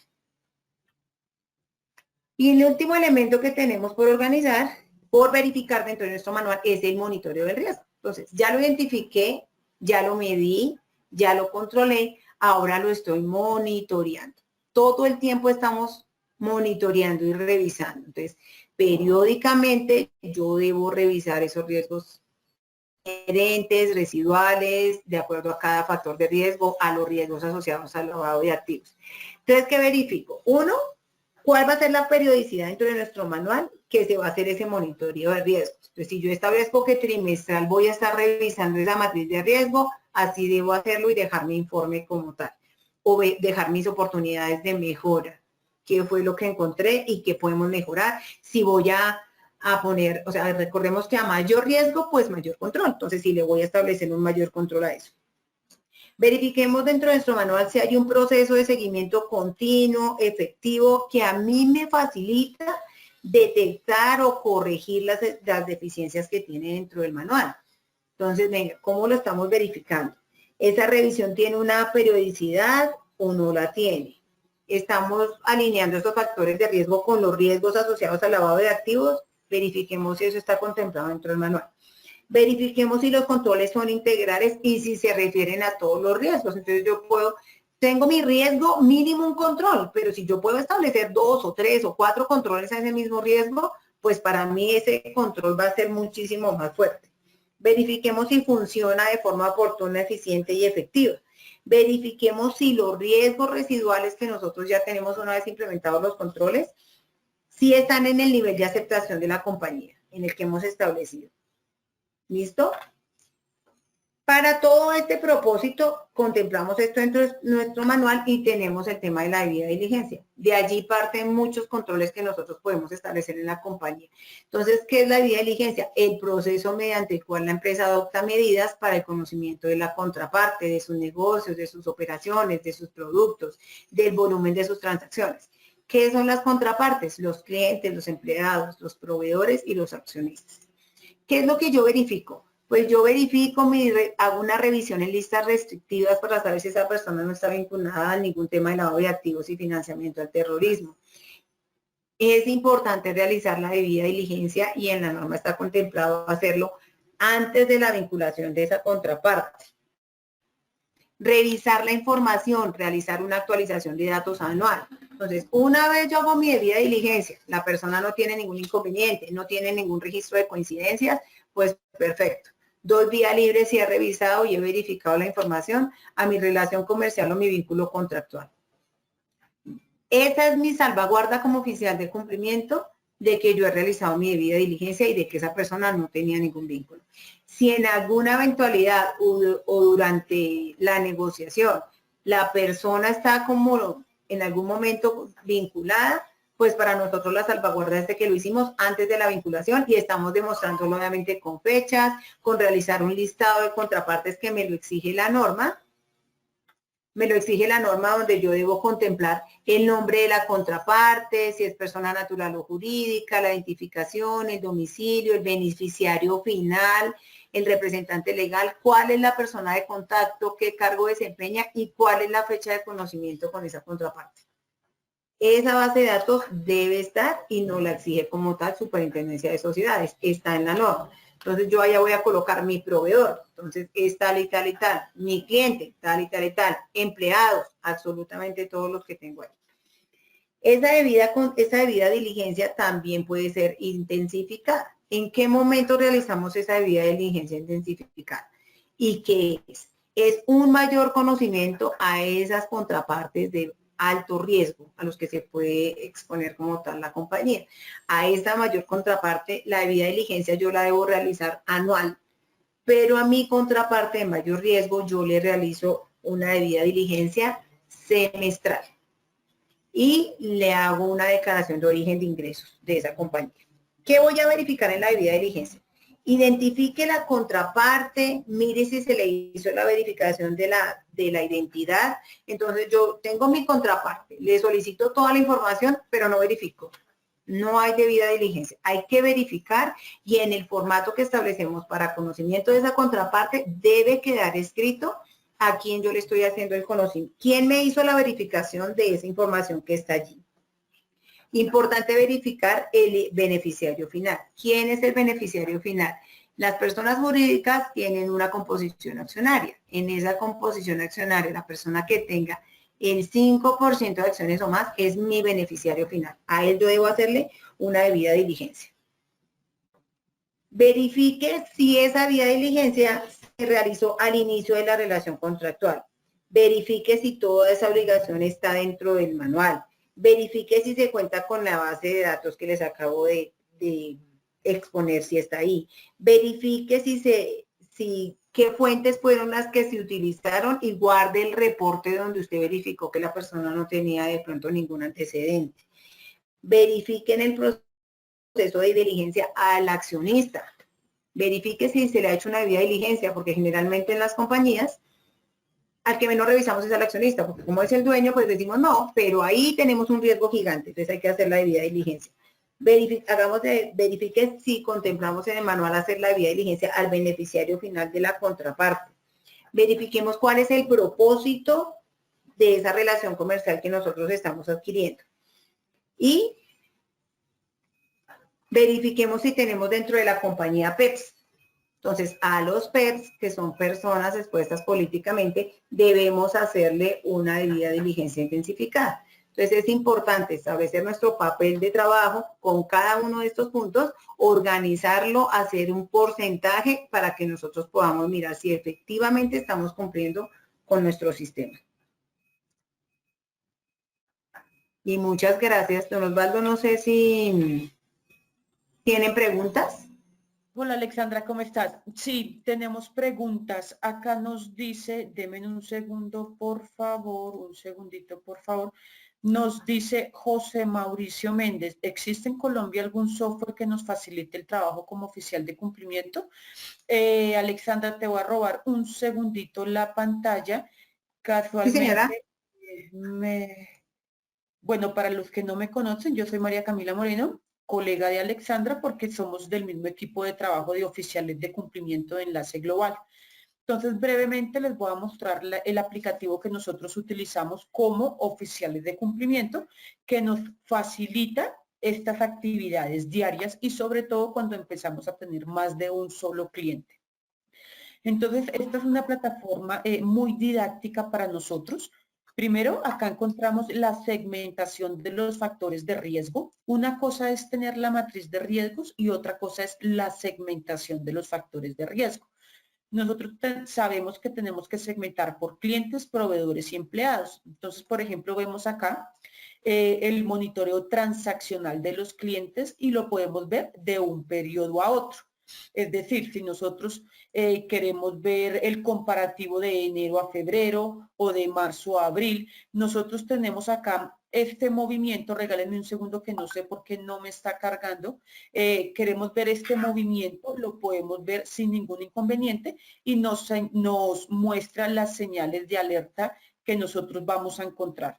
Speaker 2: Y el último elemento que tenemos por organizar, por verificar dentro de nuestro manual, es el monitoreo del riesgo. Entonces, ya lo identifiqué, ya lo medí, ya lo controlé, ahora lo estoy monitoreando. Todo el tiempo estamos monitoreando y revisando. Entonces, periódicamente yo debo revisar esos riesgos inherentes, residuales, de acuerdo a cada factor de riesgo, a los riesgos asociados al lavado de activos. Entonces, ¿qué verifico? Uno, ¿cuál va a ser la periodicidad dentro de nuestro manual que se va a hacer ese monitoreo de riesgos? Entonces, si yo establezco que trimestral voy a estar revisando esa matriz de riesgo, así debo hacerlo y dejar mi informe como tal. O dejar mis oportunidades de mejora. ¿Qué fue lo que encontré y qué podemos mejorar? Si voy a poner, o sea, recordemos que a mayor riesgo, pues mayor control. Entonces, si le voy a establecer un mayor control a eso. Verifiquemos dentro de nuestro manual si hay un proceso de seguimiento continuo, efectivo, que a mí me facilita detectar o corregir las deficiencias que tiene dentro del manual. Entonces, venga, ¿cómo lo estamos verificando? ¿Esa revisión tiene una periodicidad o no la tiene? ¿Estamos alineando estos factores de riesgo con los riesgos asociados al lavado de activos? Verifiquemos si eso está contemplado dentro del manual. Verifiquemos si los controles son integrales y si se refieren a todos los riesgos. Entonces yo tengo mi riesgo mínimo un control, pero si yo puedo establecer 2 o 3 o 4 controles a ese mismo riesgo, pues para mí ese control va a ser muchísimo más fuerte. Verifiquemos si funciona de forma oportuna, eficiente y efectiva. Verifiquemos si los riesgos residuales que nosotros ya tenemos una vez implementados los controles, si están en el nivel de aceptación de la compañía en el que hemos establecido. ¿Listo? Para todo este propósito, contemplamos esto dentro de nuestro manual y tenemos el tema de la debida diligencia. De allí parten muchos controles que nosotros podemos establecer en la compañía. Entonces, ¿qué es la debida diligencia? El proceso mediante el cual la empresa adopta medidas para el conocimiento de la contraparte, de sus negocios, de sus operaciones, de sus productos, del volumen de sus transacciones. ¿Qué son las contrapartes? Los clientes, los empleados, los proveedores y los accionistas. ¿Qué es lo que yo verifico? Pues yo verifico, hago una revisión en listas restrictivas para saber si esa persona no está vinculada a ningún tema de lavado de activos y financiamiento al terrorismo. Es importante realizar la debida diligencia y en la norma está contemplado hacerlo antes de la vinculación de esa contraparte. Revisar la información, realizar una actualización de datos anual. Entonces, una vez yo hago mi debida diligencia, la persona no tiene ningún inconveniente, no tiene ningún registro de coincidencias, pues perfecto. Doy vía libre si he revisado y he verificado la información a mi relación comercial o mi vínculo contractual. Esa es mi salvaguarda como oficial de cumplimiento de que yo he realizado mi debida diligencia y de que esa persona no tenía ningún vínculo. Si en alguna eventualidad o durante la negociación la persona está como en algún momento vinculada, pues para nosotros la salvaguarda es de que lo hicimos antes de la vinculación y estamos demostrándolo obviamente con fechas, con realizar un listado de contrapartes que me lo exige la norma. Me lo exige la norma donde yo debo contemplar el nombre de la contraparte, si es persona natural o jurídica, la identificación, el domicilio, el beneficiario final, el representante legal, cuál es la persona de contacto, qué cargo desempeña y cuál es la fecha de conocimiento con esa contraparte. Esa base de datos debe estar y no la exige como tal Superintendencia de Sociedades, está en la norma. Entonces yo allá voy a colocar mi proveedor, entonces es tal y tal y tal, mi cliente, tal y tal y tal, empleados, absolutamente todos los que tengo ahí. Esa debida diligencia también puede ser intensificada. ¿En qué momento realizamos esa debida diligencia intensificada? ¿Y qué es? Es un mayor conocimiento a esas contrapartes de alto riesgo a los que se puede exponer como tal la compañía. A esta mayor contraparte, la debida diligencia yo la debo realizar anual, pero a mi contraparte de mayor riesgo yo le realizo una debida diligencia semestral y le hago una declaración de origen de ingresos de esa compañía. ¿Qué voy a verificar en la debida diligencia? Identifique la contraparte, mire si se le hizo la verificación de la identidad. Entonces yo tengo mi contraparte, le solicito toda la información, pero no verifico. No hay debida diligencia. Hay que verificar y en el formato que establecemos para conocimiento de esa contraparte debe quedar escrito a quién yo le estoy haciendo el conocimiento. ¿Quién me hizo la verificación de esa información que está allí? Importante verificar el beneficiario final. ¿Quién es el beneficiario final? Las personas jurídicas tienen una composición accionaria. En esa composición accionaria, la persona que tenga el 5% de acciones o más es mi beneficiario final. A él yo debo hacerle una debida diligencia. Verifique si esa debida diligencia se realizó al inicio de la relación contractual. Verifique si toda esa obligación está dentro del manual. Verifique si se cuenta con la base de datos que les acabo de exponer, si está ahí. Verifique qué fuentes fueron las que se utilizaron y guarde el reporte donde usted verificó que la persona no tenía de pronto ningún antecedente. Verifique en el proceso de diligencia al accionista. Verifique si se le ha hecho una debida diligencia, porque generalmente en las compañías al que menos revisamos es al accionista, porque como es el dueño, pues decimos no, pero ahí tenemos un riesgo gigante, entonces hay que hacer la debida diligencia. Verifique si contemplamos en el manual hacer la debida diligencia al beneficiario final de la contraparte. Verifiquemos cuál es el propósito de esa relación comercial que nosotros estamos adquiriendo. Y verifiquemos si tenemos dentro de la compañía PEPs. Entonces, a los PEPs, que son personas expuestas políticamente, debemos hacerle una debida diligencia intensificada. Entonces, es importante establecer nuestro papel de trabajo con cada uno de estos puntos, organizarlo, hacer un porcentaje para que nosotros podamos mirar si efectivamente estamos cumpliendo con nuestro sistema. Y muchas gracias, don Osvaldo. No sé si tienen preguntas.
Speaker 3: Hola Alexandra, ¿cómo estás? Sí, tenemos preguntas. Acá nos dice, denme un segundo, por favor, un segundito, por favor. Nos dice José Mauricio Méndez, ¿existe en Colombia algún software que nos facilite el trabajo como oficial de cumplimiento? Alexandra, te voy a robar un segundito la pantalla. Casualmente,
Speaker 2: Sí, señora.
Speaker 3: Bueno, para los que no me conocen, yo soy María Camila Moreno, colega de Alexandra, porque somos del mismo equipo de trabajo de oficiales de cumplimiento de Enlace Global. Entonces, brevemente les voy a mostrar el aplicativo que nosotros utilizamos como oficiales de cumplimiento, que nos facilita estas actividades diarias y sobre todo cuando empezamos a tener más de un solo cliente. Entonces, esta es una plataforma muy didáctica para nosotros. Primero, acá encontramos la segmentación de los factores de riesgo. Una cosa es tener la matriz de riesgos y otra cosa es la segmentación de los factores de riesgo. Nosotros sabemos que tenemos que segmentar por clientes, proveedores y empleados. Entonces, por ejemplo, vemos acá el monitoreo transaccional de los clientes y lo podemos ver de un periodo a otro. Es decir, si nosotros queremos ver el comparativo de enero a febrero o de marzo a abril, nosotros tenemos acá este movimiento, regálenme un segundo que no sé por qué no me está cargando, queremos ver este movimiento, lo podemos ver sin ningún inconveniente y nos muestra las señales de alerta que nosotros vamos a encontrar.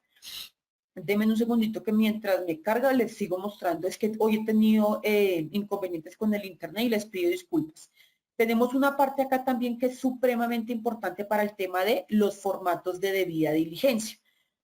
Speaker 3: Denme un segundito que mientras me carga les sigo mostrando. Es que hoy he tenido inconvenientes con el internet y les pido disculpas. Tenemos una parte acá también que es supremamente importante para el tema de los formatos de debida diligencia.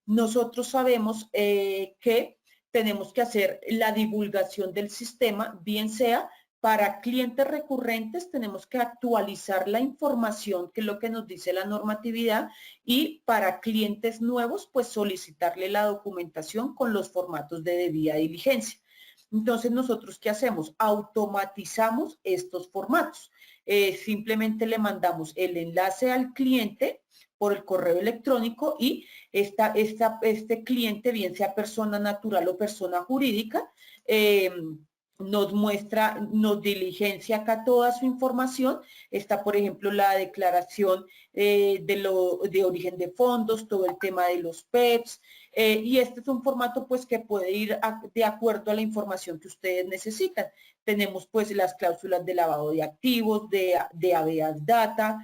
Speaker 3: Nosotros sabemos que tenemos que hacer la divulgación del sistema, bien sea para clientes recurrentes, tenemos que actualizar la información, que es lo que nos dice la normatividad, y para clientes nuevos, pues solicitarle la documentación con los formatos de debida diligencia. Entonces, ¿nosotros qué hacemos? Automatizamos estos formatos. Simplemente le mandamos el enlace al cliente por el correo electrónico y este cliente, bien sea persona natural o persona jurídica, nos muestra, nos diligencia acá toda su información. Está, por ejemplo, la declaración de origen de fondos, todo el tema de los PEPs, Y este es un formato pues que puede ir de acuerdo a la información que ustedes necesitan. Tenemos pues las cláusulas de lavado de activos, de habeas data,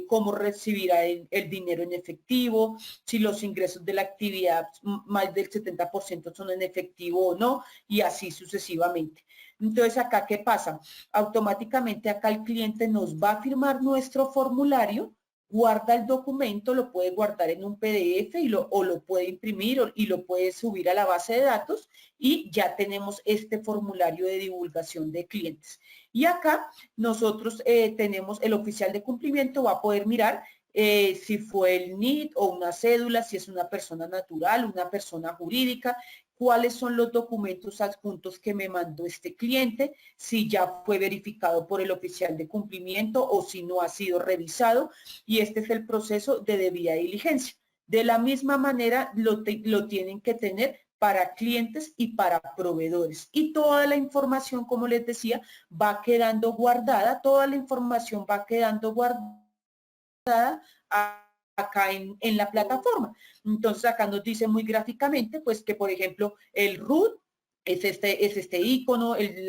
Speaker 3: cómo recibirá el dinero en efectivo, si los ingresos de la actividad más del 70% son en efectivo o no, y así sucesivamente. Entonces, acá, ¿qué pasa? Automáticamente acá el cliente nos va a firmar nuestro formulario, guarda el documento, lo puede guardar en un PDF o lo puede imprimir y lo puede subir a la base de datos y ya tenemos este formulario de divulgación de clientes. Y acá nosotros tenemos el oficial de cumplimiento, va a poder mirar si fue el NIT o una cédula, si es una persona natural, una persona jurídica, cuáles son los documentos adjuntos que me mandó este cliente, si ya fue verificado por el oficial de cumplimiento o si no ha sido revisado, y este es el proceso de debida diligencia. De la misma manera lo tienen que tener para clientes y para proveedores. Y toda la información, como les decía, va quedando guardada, toda la información va quedando guardada acá en la plataforma. Entonces acá nos dice muy gráficamente pues que por ejemplo el RUT es este icono, el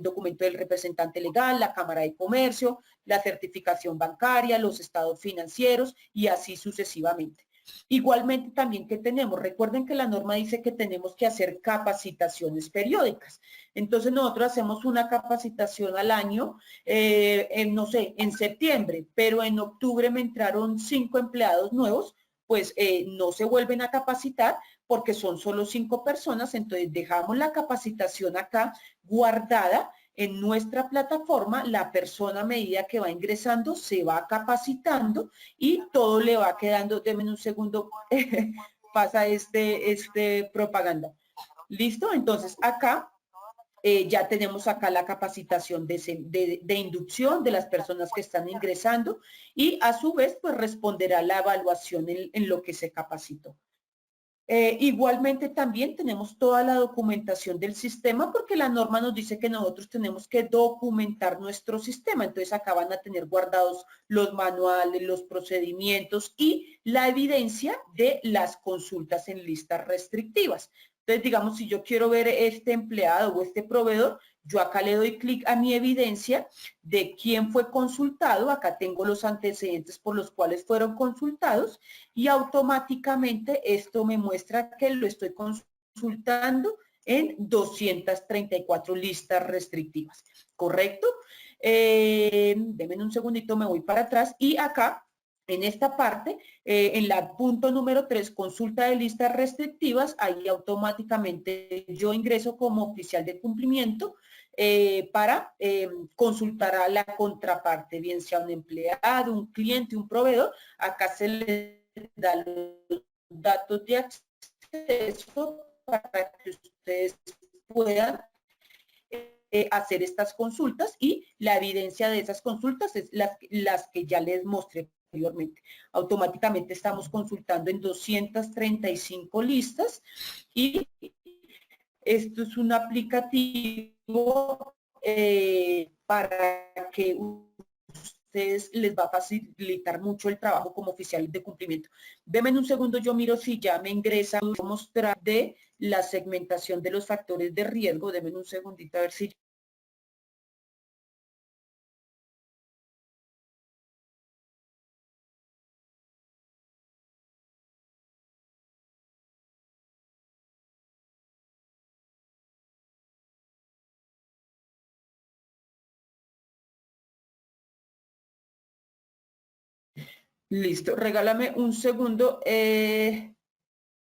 Speaker 3: documento del representante legal, la Cámara de Comercio, la certificación bancaria, los estados financieros y así sucesivamente. Igualmente también que tenemos, recuerden que la norma dice que tenemos que hacer capacitaciones periódicas. Entonces nosotros hacemos una capacitación al año, no sé, en septiembre, pero en octubre me entraron 5 empleados nuevos, pues no se vuelven a capacitar porque son solo 5 personas, entonces dejamos la capacitación acá guardada en nuestra plataforma, la persona a medida que va ingresando se va capacitando y todo le va quedando, denme un segundo, pasa este propaganda. ¿Listo? Entonces acá ya tenemos acá la capacitación de inducción de las personas que están ingresando y a su vez pues responderá la evaluación en lo que se capacitó. Igualmente también tenemos toda la documentación del sistema porque la norma nos dice que nosotros tenemos que documentar nuestro sistema. Entonces acá van a tener guardados los manuales, los procedimientos y la evidencia de las consultas en listas restrictivas. Entonces, digamos, si yo quiero ver este empleado o este proveedor, yo acá le doy clic a mi evidencia de quién fue consultado. Acá tengo los antecedentes por los cuales fueron consultados y automáticamente esto me muestra que lo estoy consultando en 234 listas restrictivas. ¿Correcto? Denme un segundito, me voy para atrás y acá en esta parte, en la punto número 3, consulta de listas restrictivas, ahí automáticamente yo ingreso como oficial de cumplimiento para consultar a la contraparte, bien sea un empleado, un cliente, un proveedor. Acá se le da los datos de acceso para que ustedes puedan hacer estas consultas y la evidencia de esas consultas es las que ya les mostré anteriormente. Automáticamente estamos consultando en 235 listas y esto es un aplicativo para que ustedes les va a facilitar mucho el trabajo como oficiales de cumplimiento. Deme un segundo, yo miro si ya me ingresa a mostrar de la segmentación de los factores de riesgo. Deme un segundito a ver si listo, regálame un segundo.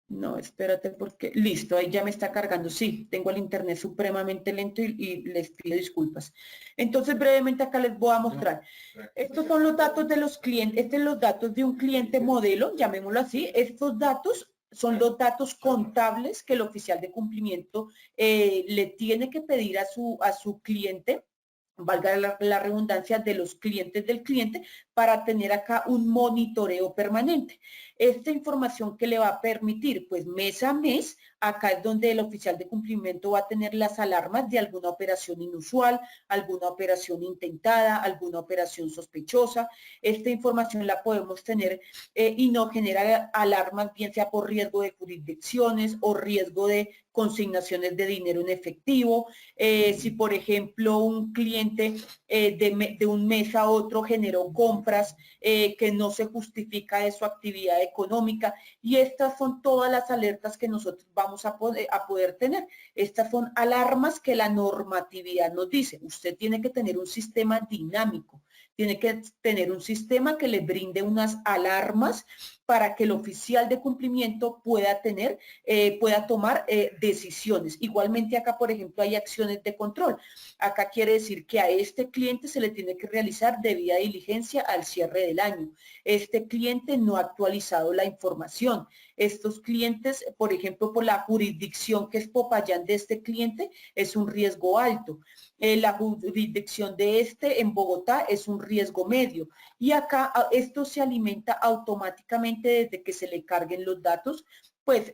Speaker 3: No, espérate porque... Listo, ahí ya me está cargando. Sí, tengo el internet supremamente lento y les pido disculpas. Entonces, brevemente acá les voy a mostrar. Estos son los datos de los clientes. Estos son los datos de un cliente modelo, llamémoslo así. Estos datos son los datos contables que el oficial de cumplimiento le tiene que pedir a su cliente, valga la redundancia, de los clientes del cliente, para tener acá un monitoreo permanente. Esta información que le va a permitir, pues mes a mes, acá es donde el oficial de cumplimiento va a tener las alarmas de alguna operación inusual, alguna operación intentada, alguna operación sospechosa. Esta información la podemos tener y no genera alarmas, bien sea por riesgo de jurisdicciones o riesgo de consignaciones de dinero en efectivo. Si, por ejemplo, un cliente de un mes a otro generó compras que no se justifica de su actividad económica, y estas son todas las alertas que nosotros vamos a poder tener. Estas son alarmas que la normatividad nos dice. Usted tiene que tener un sistema dinámico, tiene que tener un sistema que le brinde unas alarmas para que el oficial de cumplimiento pueda tomar decisiones. Igualmente acá, por ejemplo, hay acciones de control. Acá quiere decir que a este cliente se le tiene que realizar debida diligencia al cierre del año. Este cliente no ha actualizado la información. Estos clientes, por ejemplo, por la jurisdicción que es Popayán de este cliente, es un riesgo alto. La jurisdicción de este en Bogotá es un riesgo medio. Y acá esto se alimenta automáticamente desde que se le carguen los datos, pues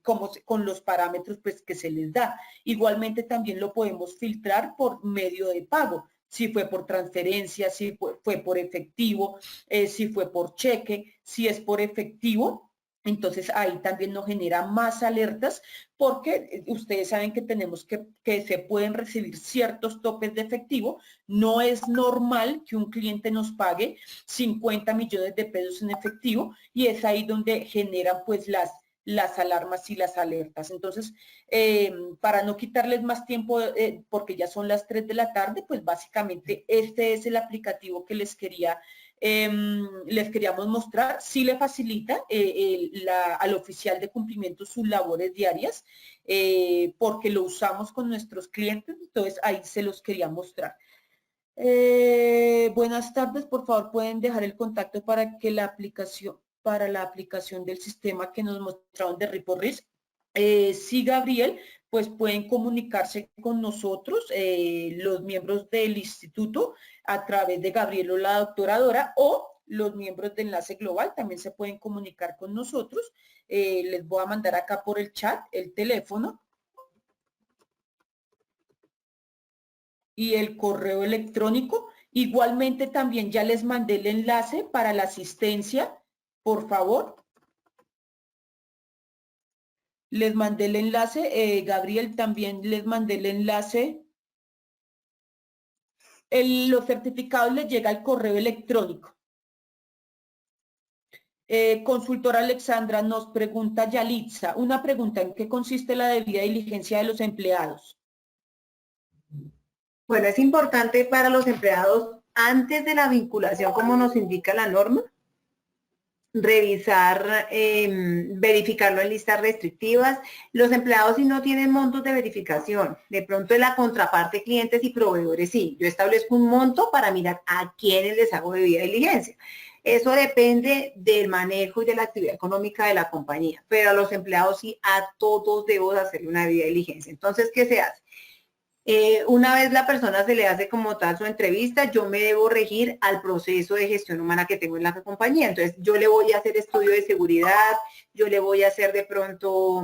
Speaker 3: como con los parámetros pues que se les da. Igualmente también lo podemos filtrar por medio de pago. Si fue por transferencia, si fue por efectivo, si fue por cheque. Si es por efectivo, entonces ahí también nos genera más alertas, porque ustedes saben que tenemos que se pueden recibir ciertos topes de efectivo. No es normal que un cliente nos pague 50 millones de pesos en efectivo, y es ahí donde generan pues las alarmas y las alertas. Entonces, para no quitarles más tiempo, porque ya son las 3 de la tarde, pues básicamente este es el aplicativo que les queríamos mostrar. Sí le facilita al oficial de cumplimiento sus labores diarias, porque lo usamos con nuestros clientes, entonces ahí se los quería mostrar. Buenas tardes, por favor pueden dejar el contacto para la aplicación del sistema que nos mostraron de RipoRisk. Sí, Gabriel, pues pueden comunicarse con nosotros, los miembros del instituto, a través de Gabriel o la doctora Dora, o los miembros de Enlace Global también se pueden comunicar con nosotros. Les voy a mandar acá por el chat el teléfono y el correo electrónico. Igualmente también ya les mandé el enlace para la asistencia, por favor. Les mandé el enlace, Gabriel, también les mandé el enlace. Los certificados les llega al correo electrónico. Consultora Alexandra, nos pregunta Yalitza, una pregunta: ¿en qué consiste la debida diligencia de los empleados?
Speaker 2: Bueno, es importante para los empleados, antes de la vinculación, como nos indica la norma, revisar, verificarlo en listas restrictivas. Los empleados si no tienen montos de verificación, de pronto en la contraparte clientes y proveedores sí. Yo establezco un monto para mirar a quiénes les hago debida diligencia. Eso depende del manejo y de la actividad económica de la compañía, pero a los empleados sí, a todos debo de hacerle una debida diligencia. Entonces, ¿qué se hace? Una vez la persona se le hace como tal su entrevista, yo me debo regir al proceso de gestión humana que tengo en la compañía. Entonces, yo le voy a hacer estudio de seguridad, yo le voy a hacer de pronto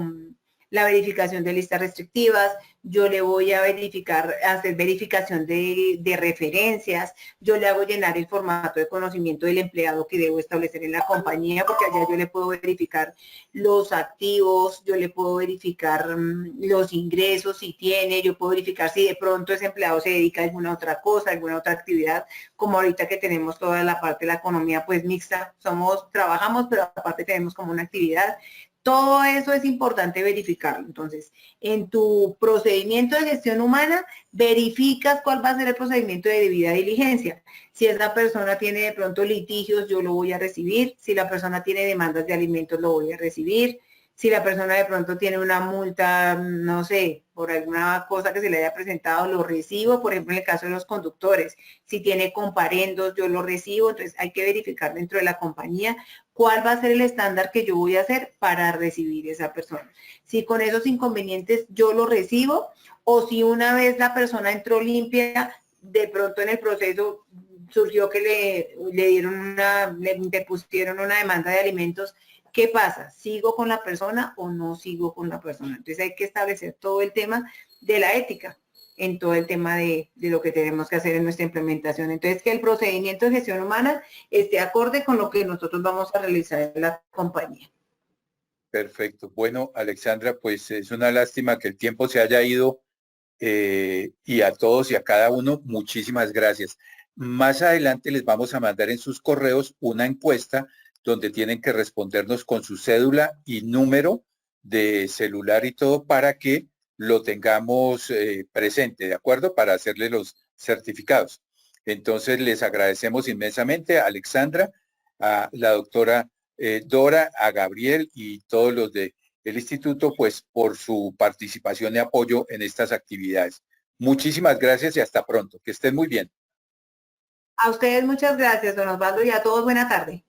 Speaker 2: la verificación de listas restrictivas, yo le voy a hacer verificación de referencias, yo le hago llenar el formato de conocimiento del empleado que debo establecer en la compañía, porque allá yo le puedo verificar los activos, yo le puedo verificar los ingresos si tiene, yo puedo verificar si de pronto ese empleado se dedica a alguna otra cosa, alguna otra actividad, como ahorita que tenemos toda la parte de la economía pues mixta, trabajamos, pero aparte tenemos como una actividad. Todo eso es importante verificarlo. Entonces, en tu procedimiento de gestión humana, verificas cuál va a ser el procedimiento de debida diligencia. Si esa persona tiene de pronto litigios, yo lo voy a recibir. Si la persona tiene demandas de alimentos, lo voy a recibir. Si la persona de pronto tiene una multa, no sé, por alguna cosa que se le haya presentado, lo recibo. Por ejemplo, en el caso de los conductores, si tiene comparendos, yo lo recibo. Entonces, hay que verificar dentro de la compañía cuál va a ser el estándar que yo voy a hacer para recibir esa persona. Si con esos inconvenientes yo lo recibo, o si una vez la persona entró limpia, de pronto en el proceso surgió que le interpusieron una demanda de alimentos. ¿Qué pasa? ¿Sigo con la persona o no sigo con la persona? Entonces hay que establecer todo el tema de la ética en todo el tema de lo que tenemos que hacer en nuestra implementación. Entonces, que el procedimiento de gestión humana esté acorde con lo que nosotros vamos a realizar en la compañía.
Speaker 1: Perfecto. Bueno, Alexandra, pues es una lástima que el tiempo se haya ido y a todos y a cada uno, muchísimas gracias. Más adelante les vamos a mandar en sus correos una encuesta donde tienen que respondernos con su cédula y número de celular y todo para que lo tengamos presente, ¿de acuerdo? Para hacerle los certificados. Entonces les agradecemos inmensamente a Alexandra, a la doctora Dora, a Gabriel y todos los del instituto, pues por su participación y apoyo en estas actividades. Muchísimas gracias y hasta pronto. Que estén muy bien.
Speaker 2: A ustedes muchas gracias, don Osvaldo, y a todos buena tarde.